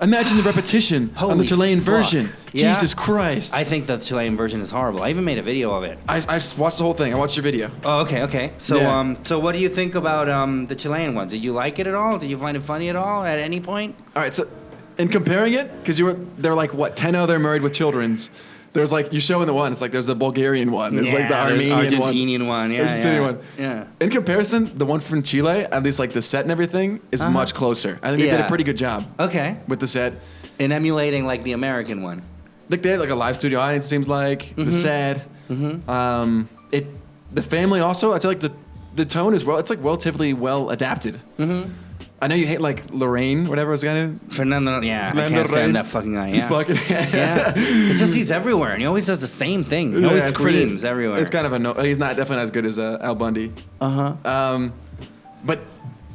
imagine the repetition on the Chilean version.
Yeah.
Jesus Christ.
I think the Chilean version is horrible. I even made a video of it.
I just watched the whole thing. I watched your video.
Oh, okay. So,
Yeah.
so what do you think about the Chilean ones? Did you like it at all? Did you find it funny at all at any point?
All right, so in comparing it, because there were like, 10 other Married with Children's. There's like, you show in the one, it's like there's the Bulgarian one. There's like the
Argentinian one. Yeah,
Argentinian one.
Yeah.
In comparison, the one from Chile, at least like the set and everything, is much closer. I think they did a pretty good job. Okay. With the set.
In emulating like the American one.
Like they had like a live studio audience, seems like. The set. The family also, I'd say like the tone is it's like relatively well adapted. I know you hate like Lorraine, whatever his guy name.
Fernando, yeah, I can't stand that fucking guy. Yeah, yeah. It's just he's everywhere, and he always does the same thing. He always screams everywhere.
It's kind of he's not definitely as good as Al Bundy. But I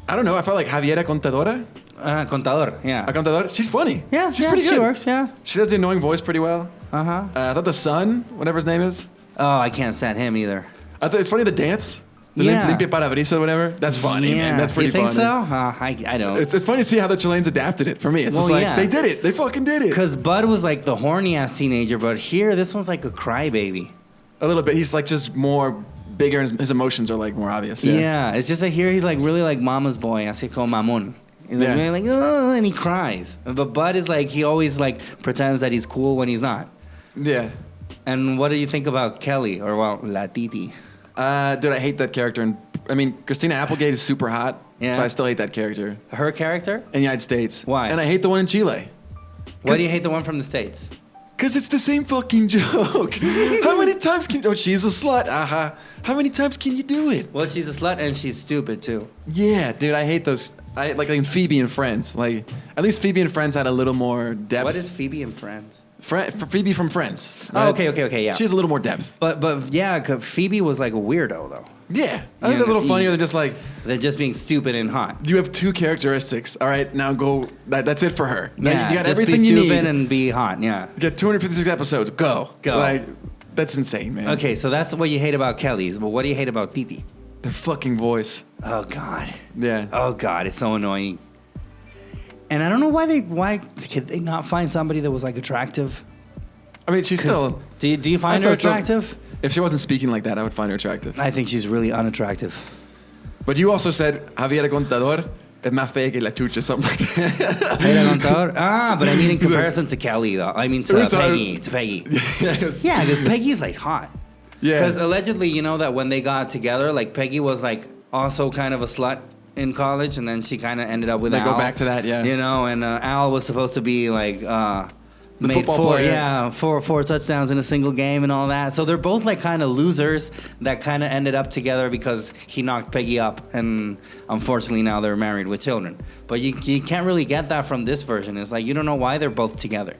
don't know. I felt like Javiera Contadora.
Contador, yeah.
A Contador. She's funny.
Yeah,
she's pretty good.
She works. Yeah.
She does the annoying voice pretty well. I thought the son, whatever his name is.
Oh, I can't stand him either.
I thought it's funny the dance. The Limpia Parabrisa, whatever. That's funny, man. That's pretty funny.
You think so? I don't.
It's funny to see how the Chileans adapted it. For me, it's just like they did it. They fucking did it.
Because Bud was like the horny ass teenager, but here this one's like a crybaby.
A little bit. He's like just more bigger, and his emotions are like more obvious.
Yeah, it's just like here he's like really like mama's boy, así como mamón. He's like really like oh, and he cries. But Bud is like he always like pretends that he's cool when he's not.
Yeah.
And what do you think about Kelly or La Titi?
Dude, I hate that character. And I mean, Christina Applegate is super hot,
Yeah.
but I still hate that character
Her character?
in the United States.
Why?
And I hate the one in Chile.
Why do you hate the one from the States?
Because it's the same fucking joke. How many times can... Oh, she's a slut. How many times can you do it?
Well, she's a slut and she's stupid too.
Yeah, dude, I hate those. Like in Phoebe and Friends. Like, at least Phoebe and Friends had a little more depth.
What is Phoebe and Friends?
Phoebe from Friends.
Oh, okay, yeah.
She has a little more depth.
But yeah, 'cause Phoebe was like a weirdo though.
Yeah. I think that's a little funnier than just like...
Than just being stupid and hot.
You have two characteristics. All right, now go. That's it for her. Now
Yeah,
you got
just
everything
be
you
stupid
need.
and be hot, yeah.
You got 256 episodes. Go. Like, that's insane, man.
Okay, so that's what you hate about Kelly's. But what do you hate about Titi?
Their fucking voice.
Oh, God.
Yeah.
Oh, God, it's so annoying. And I don't know why could they not find somebody that was like attractive?
I mean, she's still...
Do you find her attractive?
If she wasn't speaking like that, I would find her attractive.
I think she's really unattractive.
But you also said Javier Contador es más fea que la chucha, something like that.
But I mean in comparison to Kelly, though. I mean to Peggy.
Yes.
Yeah, because Peggy's like hot.
Yeah.
Because allegedly, you know that when they got together, like Peggy was like also kind of a slut in college, and then she kind of ended up with
They
Al.
go back to that, yeah.
You know, and Al was supposed to be like
The
made
football player.
yeah, four touchdowns in a single game and all that. So they're both like kind of losers that kind of ended up together because he knocked Peggy up, and unfortunately now they're married with children. But you can't really get that from this version. It's like you don't know why they're both together.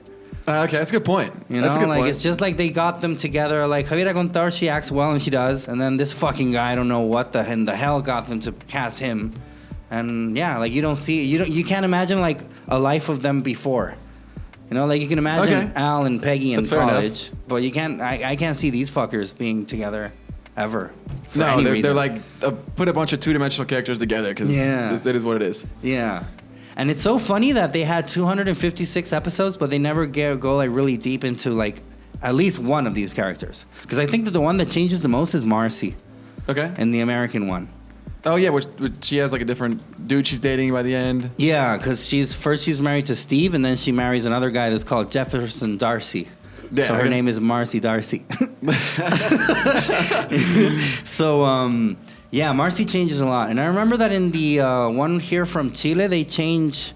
Okay, that's a good point.
You know,
That's a good
like
point.
it's just like they got them together. Like Javier Aguilar, she acts well and she does, and then this fucking guy, I don't know what the hell got them to cast him. And yeah, like you can't imagine like a life of them before. You know, like you can imagine Al and Peggy in college, but you can't. I can't see these fuckers being together ever.
No, they're like put a bunch of two-dimensional characters together because that is what it is.
Yeah. And it's so funny that they had 256 episodes, but they never go like really deep into like at least one of these characters. Because I think that the one that changes the most is Marcy.
Okay.
And the American one.
Oh yeah, which she has like a different dude she's dating by the end.
Yeah, because she's married to Steve, and then she marries another guy that's called Jefferson Darcy. Yeah, so her name is Marcy Darcy. So yeah, Marcy changes a lot, and I remember that in the one here from Chile, they change.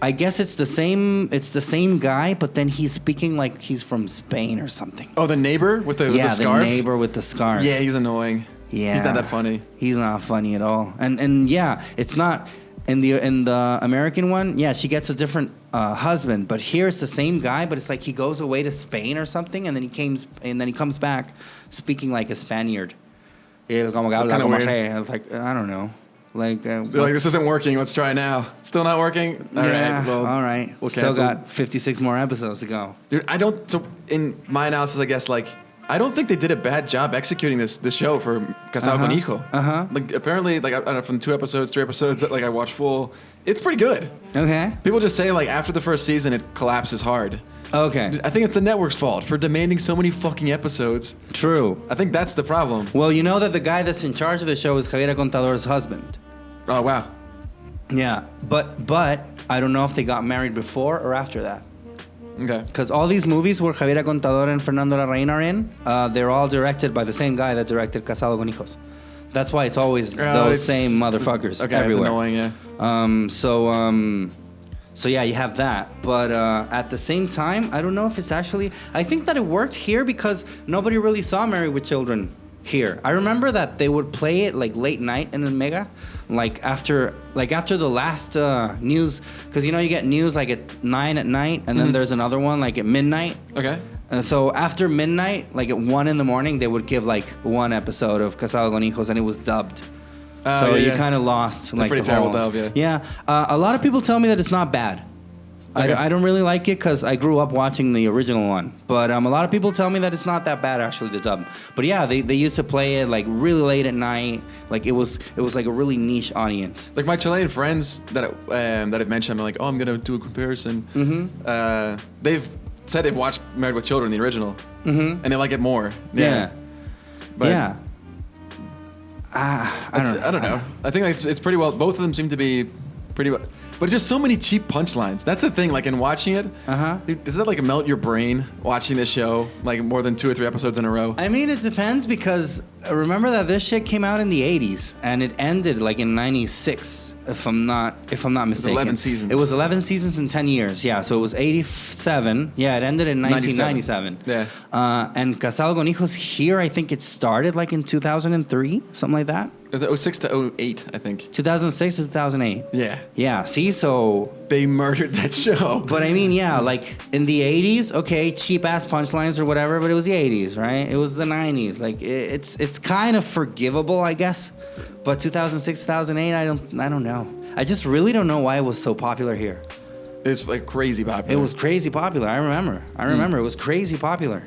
I guess it's the same guy, but then he's speaking like he's from Spain or something.
Oh, the neighbor with the scarf.
Yeah, the neighbor with the scarf.
Yeah, he's annoying.
Yeah,
he's not that funny.
He's not funny at all. And yeah, it's not in the American one. Yeah, she gets a different husband, but here it's the same guy, but it's like he goes away to Spain or something, and then he comes back speaking like a Spaniard.
That's kind of weird.
I was like, I don't know. Like,
this isn't working. Let's try now. Still not working? All right. Well,
all right.
We'll
still got 56 more episodes to go.
Dude, so in my analysis, I guess, like, I don't think they did a bad job executing this show for Casado con Hijo. Like, apparently, like, I don't know, from 2 episodes, 3 episodes that, like, I watched full, it's pretty good.
Okay.
People just say, like, after the first season, it collapses hard.
Okay.
I think it's the network's fault for demanding so many fucking episodes.
True.
I think that's the problem.
Well, you know that the guy that's in charge of the show is Javier Contador's husband.
Oh, wow.
Yeah, but I don't know if they got married before or after that.
Okay.
Because all these movies where Javier Contador and Fernando Larraín are in, they're all directed by the same guy that directed Casado con Hijos. That's why it's always those same motherfuckers everywhere.
It's annoying, yeah.
So yeah, you have that. But at the same time, I don't know if it's actually... I think that it worked here because nobody really saw Married with Children here. I remember that they would play it like late night in the Mega, like after the last news, because you know you get news like at 9 at night, and then there's another one like at midnight.
Okay.
So after midnight, like at 1 in the morning, they would give like one episode of Casado con Hijos, and it was dubbed. So you kind of lost like
pretty
the
terrible
whole,
dub, yeah.
Yeah. A lot of people tell me that it's not bad. Okay. I don't really like it because I grew up watching the original one. But a lot of people tell me that it's not that bad, actually, the dub. But yeah, they used to play it like really late at night. Like it was like a really niche audience.
Like my Chilean friends that I've mentioned, I'm like, oh, I'm gonna do a comparison. Mm-hmm. They've said they've watched Married with Children, the original, and they like it more.
Yeah.
But
yeah. I
I don't know. I think it's pretty well. Both of them seem to be Pretty much. But just so many cheap punchlines. That's the thing. Like in watching it, dude, does that like melt your brain watching this show like more than 2 or 3 episodes in a row?
I mean, it depends because remember that this shit came out in the 80s and it ended like in 96, if I'm not mistaken.
It was 11 seasons.
It was 11 seasons in 10 years. Yeah, so it was 87. Yeah, it ended in 1997.
Yeah.
And Casado con Hijos here, I think it started like in 2003, something like that.
It was 06 to 08, I think.
2006 to 2008.
Yeah.
Yeah, see, so...
They murdered that show.
But I mean, yeah, like in the 80s, okay, cheap-ass punchlines or whatever, but it was the 80s, right? It was the 90s. Like, it's kind of forgivable, I guess. But 2006, 2008, I don't know. I just really don't know why it was so popular here.
It's like crazy popular.
It was crazy popular, I remember. It was crazy popular.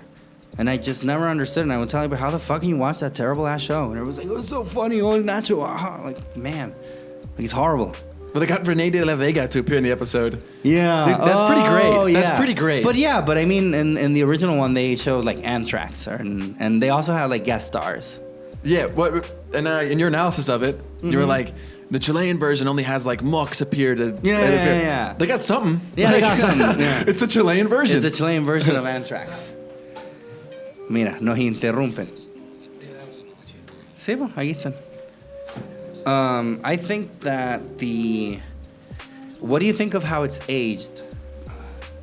And I just never understood. And I would tell you, how the fuck can you watch that terrible ass show? And everyone's like, it was so funny, oh, Nacho. Like, man, like, he's horrible.
But they got Renee de la Vega to appear in the episode.
Yeah.
Dude, that's pretty great.
Yeah.
That's pretty great.
But yeah, I mean, in the original one, they showed like Anthrax. And they also had like guest stars.
Yeah. And in your analysis of it, you were like, the Chilean version only has like Mux appear to.
Yeah.
They got something.
Yeah, they got something. Yeah.
It's the Chilean version.
It's the Chilean version of Anthrax. Mira, nos interrumpen. Sí, ahí están. I think that what do you think of how it's aged?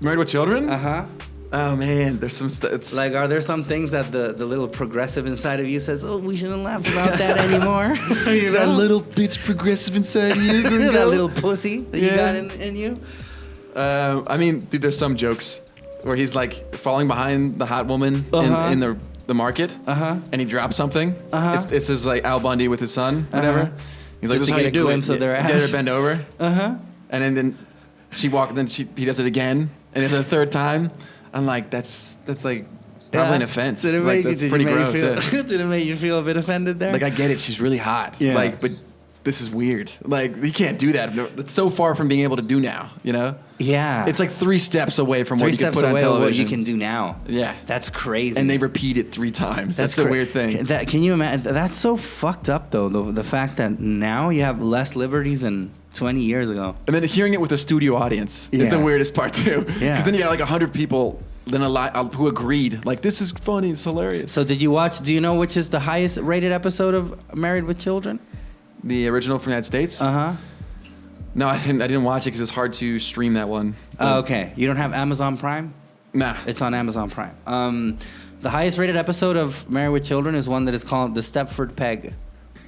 Married with Children?
Uh-huh.
Oh man, there's some stuff.
Like, are there some things that the little progressive inside of you says, oh, we shouldn't laugh about that anymore?
You know? That little bitch progressive inside of you.
That little pussy that you got in you?
I mean, dude, there's some jokes where he's like falling behind the hot woman in the market, and he drops something. It's his like Al Bundy with his son, whatever. He's like,
just
this
to
is how
get
you
a
do
glimpse
it.
of their ass.
Get her bend over. And then she walks. Then he does it again, and it's the third time. I'm like, that's like probably an offense.
Did it
like,
make
that's pretty gross.
Did it make you feel a bit offended there?
Like, I get it. She's really hot.
Yeah.
Like, but this is weird. Like, you can't do that. It's so far from being able to do now, you know?
Yeah.
It's like 3 steps away from what you can put on television.
What you can do now.
Yeah.
That's crazy.
And they repeat it 3 times. That's the weird thing.
Can you imagine? That's so fucked up, though, the fact that now you have less liberties than 20 years ago.
And then hearing it with a studio audience is the weirdest part, too.
Yeah.
Because then you got like 100 people then who agreed. Like, this is funny. It's hilarious.
So did you watch, do you know which is the highest rated episode of Married with Children?
The original from the United States?
Uh-huh.
No, I didn't watch it because it's hard to stream that one.
Oh, okay. You don't have Amazon Prime?
Nah.
It's on Amazon Prime. The highest rated episode of Married with Children is one that is called The Stepford Peg.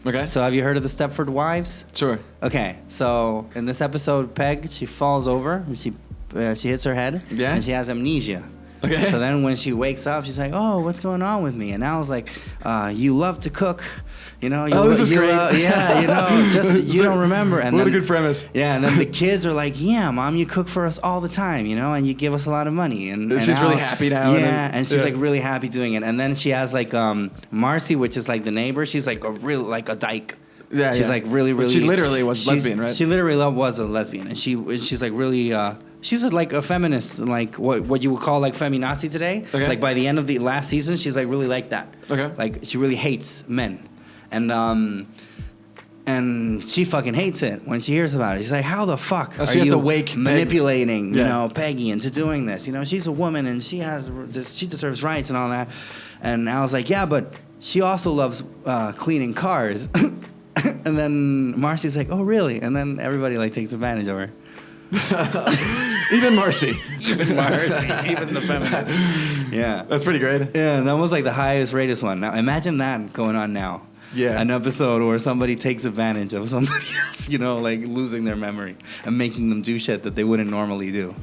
Okay.
So have you heard of the Stepford Wives?
Sure.
Okay. So in this episode, Peg, she falls over and she hits her head.
Yeah.
And she has amnesia.
Okay.
So then when she wakes up, she's like, oh, what's going on with me? And Al's like, you love to cook. You know,
this is great.
Yeah, you know, just you don't remember. And
what
then,
a good premise.
Yeah, and then the kids are like, yeah, Mom, you cook for us all the time, you know, and you give us a lot of money. And
she's
Al,
really happy now.
Yeah, and she's like really happy doing it. And then she has like Marcy, which is like the neighbor. She's like a dyke.
Yeah,
she's like really.
She literally was lesbian, right?
She literally was a lesbian, and she's like really. She's like a feminist, like what you would call like feminazi today.
Okay.
Like by the end of the last season, she's like really like that.
Okay.
Like she really hates men, and she fucking hates it when she hears about it. She's like, how the fuck
she has to wake
manipulating, you know, Peggy into doing this? You know, she's a woman and she deserves rights and all that. And I was like, yeah, but she also loves cleaning cars. And then Marcy's like, oh really? And then everybody like takes advantage of her.
Even Marcy.
Even the feminist. Yeah.
That's pretty great.
Yeah, that was like the highest rated one. Now imagine that going on now.
Yeah.
An episode where somebody takes advantage of somebody else, you know, like losing their memory and making them do shit that they wouldn't normally do.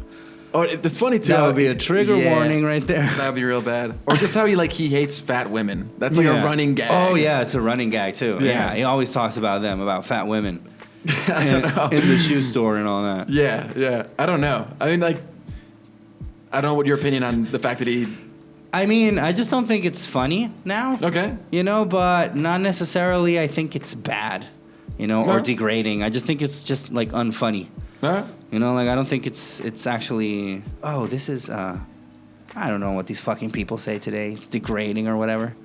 Oh, it's funny too.
That would be a trigger warning right there.
That would be real bad. Or just how he hates fat women. That's like a running gag.
Oh yeah, it's a running gag too. Yeah, he always talks about them, about fat women. in the shoe store and all that.
Yeah. I don't know. I mean, like, I don't know what your opinion on the fact that he...
I mean, I just don't think it's funny now.
Okay.
You know, but not necessarily I think it's bad, you know, or degrading. I just think it's just, like, unfunny.
All right.
You know, like, I don't think it's actually, this is, I don't know what these fucking people say today. It's degrading or whatever.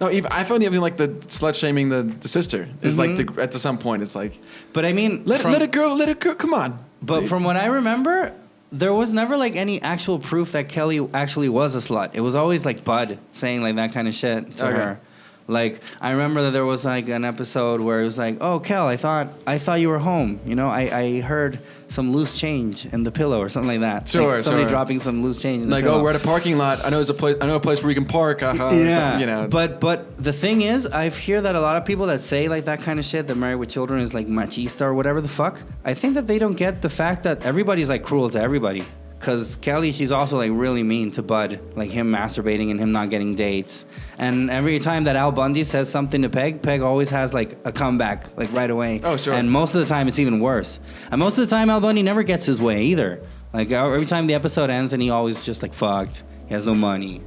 No, even I found even like the slut shaming the sister is like at some point it's like.
But I mean,
let it go. Come on.
But from what I remember, there was never like any actual proof that Kelly actually was a slut. It was always like Bud saying like that kind of shit to her. Like I remember that there was like an episode where it was like, "Oh, Kel, I thought you were home. You know, I heard some loose change in the pillow or something like that.
Sure,
like somebody dropping some loose change in the pillow.
Like, oh, we're at a parking lot. I know a place where you can park.
Yeah,
you know.
But the thing is, I hear that a lot of people that say like that kind of shit, that Married with Children is like machista or whatever the fuck. I think that they don't get the fact that everybody's like cruel to everybody. Because Kelly, she's also like really mean to Bud, like him masturbating and him not getting dates. And every time that Al Bundy says something to Peg, Peg always has like a comeback like right away.
Oh, sure.
And most of the time it's even worse. And most of the time Al Bundy never gets his way either. Like every time the episode ends and he always just like fucked. He has no money.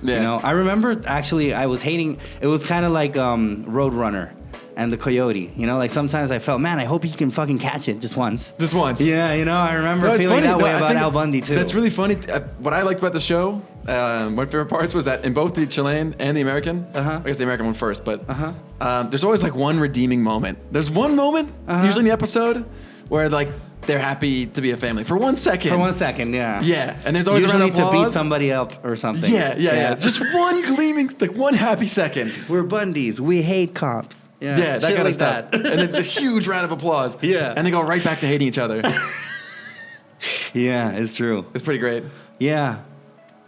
Yeah. You know, I remember actually I was hating, it was kind of like Roadrunner and the coyote, you know, like sometimes I felt, man, I hope he can fucking catch it just once.
Just once.
Yeah, you know, I remember feeling that way about Al Bundy too.
That's really funny. What I liked about the show, my favorite parts was that in both the Chilean and the American, I guess the American one first, but there's always like one redeeming moment. There's one moment, usually in the episode, where like they're happy to be a family for 1 second.
For 1 second, yeah.
Yeah, and there's always
usually
a round of applause.
to beat somebody up or something.
Yeah. Just one gleaming, like one happy second.
We're Bundys. We hate cops.
Yeah, that kind of stuff. And it's a huge round of applause.
Yeah.
And they go right back to hating each other.
Yeah, it's true.
It's pretty great.
Yeah.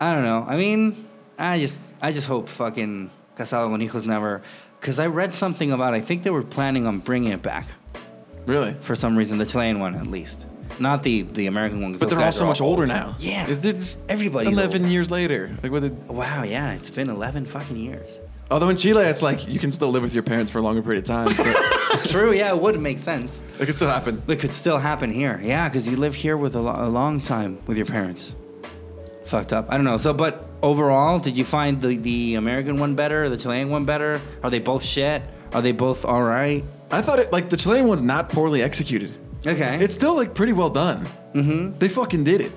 I don't know. I mean, I just hope fucking Casado con Hijos never... Because I read something about, I think they were planning on bringing it back.
Really?
For some reason, the Chilean one at least. Not the American one.
But they're all so much older now.
Yeah.
Everybody's 11 years later. Like
wow, yeah. It's been 11 fucking years.
Although in Chile, it's like you can still live with your parents for a longer period of time. So.
True, yeah, it would make sense.
It could still happen.
It could still happen here. Yeah, because you live here with a long time with your parents. Fucked up. I don't know. So, but overall, did you find the American one better or the Chilean one better? Are they both shit? Are they both all right?
I thought it, like, the Chilean one's not poorly executed.
Okay.
It's still, like, pretty well done. Mm-hmm. They fucking did it.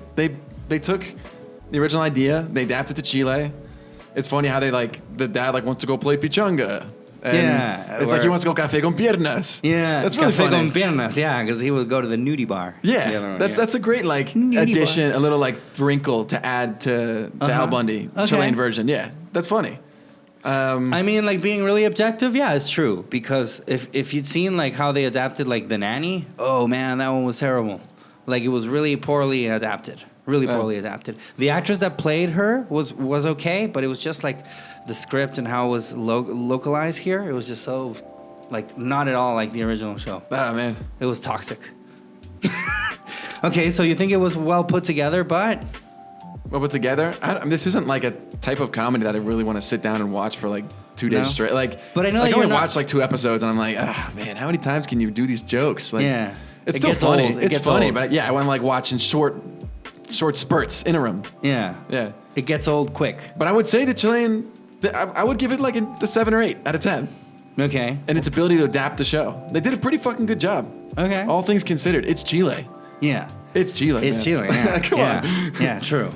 They took the original idea, they adapted to Chile. It's funny how they, like, the dad, like, wants to go play pichanga. And
yeah.
It's like he wants to go café con piernas.
Yeah.
That's really funny.
Café con piernas, yeah, because he would go to the nudie bar.
Yeah. That's a great, like, addition, a little, like, wrinkle to add to Al Bundy, Chilean version. Yeah. That's funny.
I mean, like, being really objective, yeah, it's true. Because if you'd seen, like, how they adapted, like, The Nanny, oh, man, that one was terrible. Like, it was really poorly adapted. Really poorly adapted. The actress that played her was okay, but it was just, like, the script and how it was localized here. It was just so, like, not at all like the original show.
Ah, man.
It was toxic. Okay, so you think it was well put together, but...
Well put together? I mean, this isn't like a type of comedy that I really want to sit down and watch for like 2 days straight. Like,
but I know
I only watched like 2 episodes, and I'm like, man, how many times can you do these jokes? Like,
yeah,
it's still funny. It's funny, but yeah, I want to like watching short spurts, interim.
Yeah, it gets old quick.
But I would say the Chilean, I would give it like the 7 or 8 out of 10.
Okay.
And its ability to adapt the show, they did a pretty fucking good job.
Okay.
All things considered, it's Chile.
Yeah,
it's Chile.
It's Chile. Yeah. Come on. Yeah, true.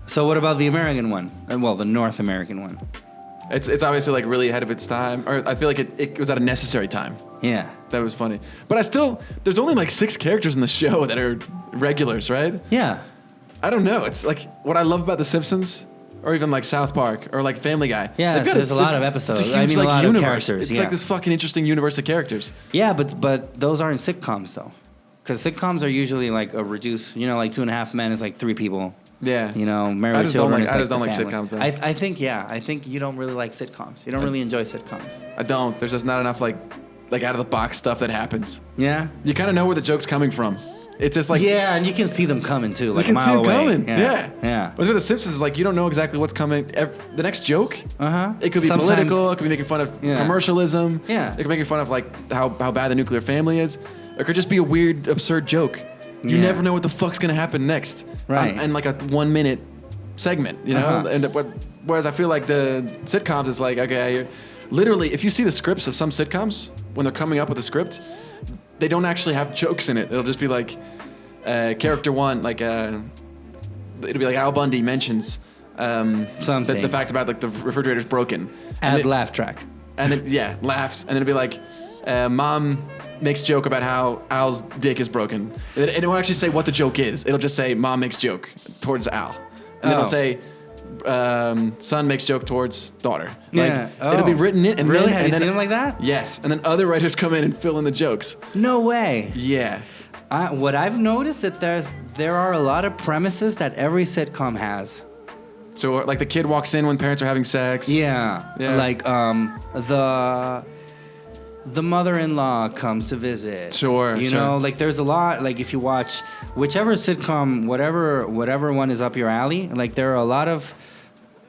So what about the American one? Well, the North American one.
It's obviously like really ahead of its time, or I feel like it was at a necessary time.
Yeah.
That was funny. But there's only like 6 characters in the show that are regulars, right?
Yeah.
I don't know. It's like what I love about The Simpsons, or even like South Park, or like Family Guy.
Yeah, there's a lot of episodes.
It's a huge,
a lot
universe.
Of characters.
It's like this fucking interesting universe of characters.
Yeah, but those aren't sitcoms though. Because sitcoms are usually like a reduced, like 2.5 Men is like 3 people.
Yeah.
Married with Children is like
I just don't like
family.
sitcoms, man.
I think you don't really like sitcoms. You don't really enjoy sitcoms.
I don't. There's just not enough like out of the box stuff that happens.
Yeah.
You kind of know where the joke's coming from. It's just like...
Yeah, and you can see them coming too, like
a mile away. You can see them
coming,
yeah. But with The Simpsons, like, you don't know exactly what's coming. The next joke, it could be
Sometimes,
political, it could be making fun of commercialism.
Yeah.
It could be making fun of, like, how bad the nuclear family is. It could just be a weird, absurd joke. You never know what the fuck's going to happen next.
Right.
And like a 1-minute segment, And whereas I feel like the sitcoms, it's like, okay, literally, if you see the scripts of some sitcoms, when they're coming up with a script, they don't actually have jokes in it. It'll just be like character 1, like it'll be like Al Bundy mentions
Something.
The fact about like the refrigerator's broken.
Add laugh track.
And then, laughs. And then it'd be like, mom makes joke about how Al's dick is broken. And it won't actually say what the joke is. It'll just say mom makes joke towards Al. And then it'll say son makes joke towards daughter.
Yeah.
Like, it'll be written in. And
really?
Then,
Have
and
you
then,
seen them like that?
Yes. And then other writers come in and fill in the jokes.
No way.
Yeah.
What I've noticed that there are a lot of premises that every sitcom has.
So like the kid walks in when parents are having sex.
Yeah. Like the mother-in-law comes to visit.
Sure.
You know, like there's a lot. Like if you watch whichever sitcom, whatever one is up your alley. Like there are a lot of,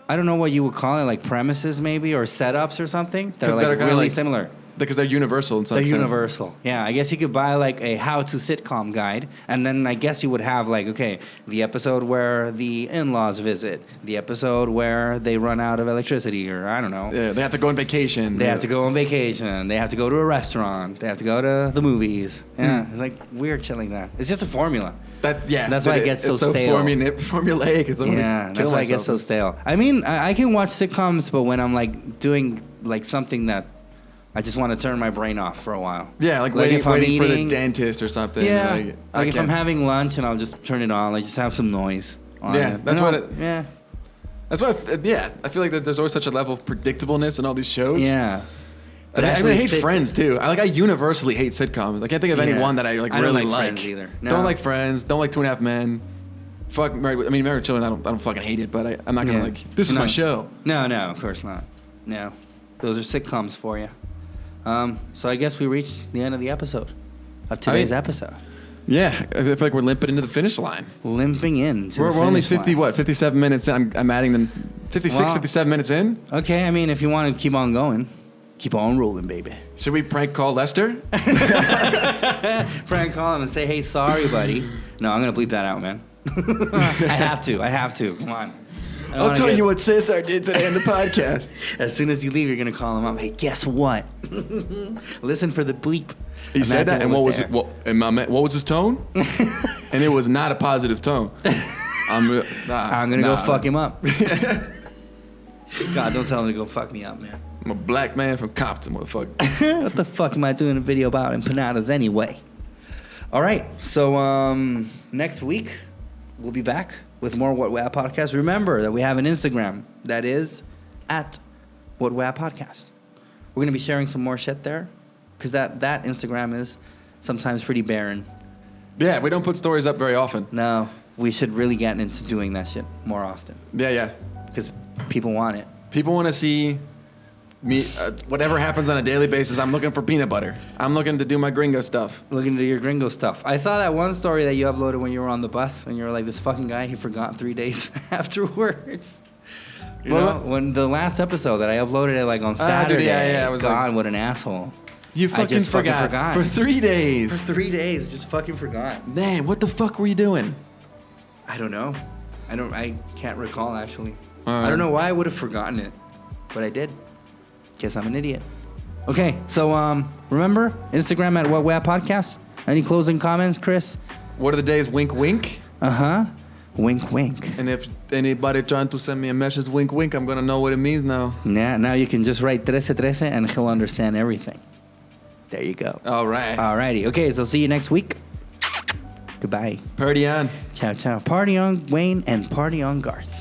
I don't know what you would call it, like premises maybe or setups or something that are like really like, similar.
Because they're universal in some sense.
They're universal. Yeah, I guess you could buy like a how-to sitcom guide, and then I guess you would have like, okay, the episode where the in-laws visit, the episode where they run out of electricity, or I don't know.
Yeah, they have to go on vacation.
They have to go on vacation. They have to go to a restaurant. They have to go to the movies. Yeah, It's like weird shit like that. It's just a formula.
That's
why it gets so stale.
Formulaic.
That's why it gets so stale. I mean, I can watch sitcoms, but when I'm like doing like something that I just want to turn my brain off for a while.
Yeah, like waiting for the dentist or something.
Yeah, like if I'm having lunch and I'll just turn it on, like just have some noise on it.
That's what
Yeah.
That's why, I feel like there's always such a level of predictableness in all these shows.
Yeah.
But I hate Friends, too. I universally hate sitcoms. I can't think of anyone that I really
don't like.
Friends
either. No.
Don't like Friends. Don't like 2.5 Men. Fuck Married with Children. I don't fucking hate it, but I'm not gonna like. This is my show.
No, of course not. No, those are sitcoms for you. So I guess we reached the end of the episode of today's episode.
Yeah, I feel like we're limping into the finish line.
Limping in.
We're only 57 minutes in. I'm adding them 56, 57 minutes in.
Okay, I mean, if you want to keep on going, keep on rolling, baby.
Should we prank call Lester?
Prank call him and say, hey, sorry, buddy. No, I'm going to bleep that out, man. I have to. Come on.
I'll tell you what Cesar did today on the podcast.
As soon as you leave, you're going to call him up. Hey, guess what? Listen for the bleep.
He said that, and what was it? What was his tone? And it was not a positive tone. I'm
going to go fuck him up. God, don't tell him to go fuck me up, man.
I'm a black man from Compton, motherfucker.
What the fuck am I doing a video about empanadas anyway? All right, so next week we'll be back with more What Wap Podcast. Remember that we have an Instagram that is at What Wap Podcast. We're gonna be sharing some more shit there because that Instagram is sometimes pretty barren.
Yeah, we don't put stories up very often.
No, we should really get into doing that shit more often.
Yeah.
Because people want it.
People want to see me, whatever happens on a daily basis. I'm looking for peanut butter. I'm looking to do my gringo stuff.
Looking to do your gringo stuff. I saw that one story that you uploaded when you were on the bus, when you were like, this fucking guy, he forgot 3 days afterwards. You know, when the last episode that I uploaded it like on Saturday.
I was
God, what an asshole.
You fucking forgot. For 3 days.
For 3 days, just fucking forgot.
Man, what the fuck were you doing?
I don't know. I can't recall, actually. I don't know why I would have forgotten it, but I did. Guess I'm an idiot. Okay, so remember, Instagram at What Wap Podcast. Any closing comments, Chris?
What are the days? Wink, wink.
Wink, wink.
And if anybody trying to send me a message, wink, wink, I'm gonna know what it means now.
Yeah, now you can just write 1313 and he'll understand everything. There you go.
All right.
Alrighty. Okay, so see you next week. Goodbye.
Party on.
Ciao, ciao. Party on Wayne and party on Garth.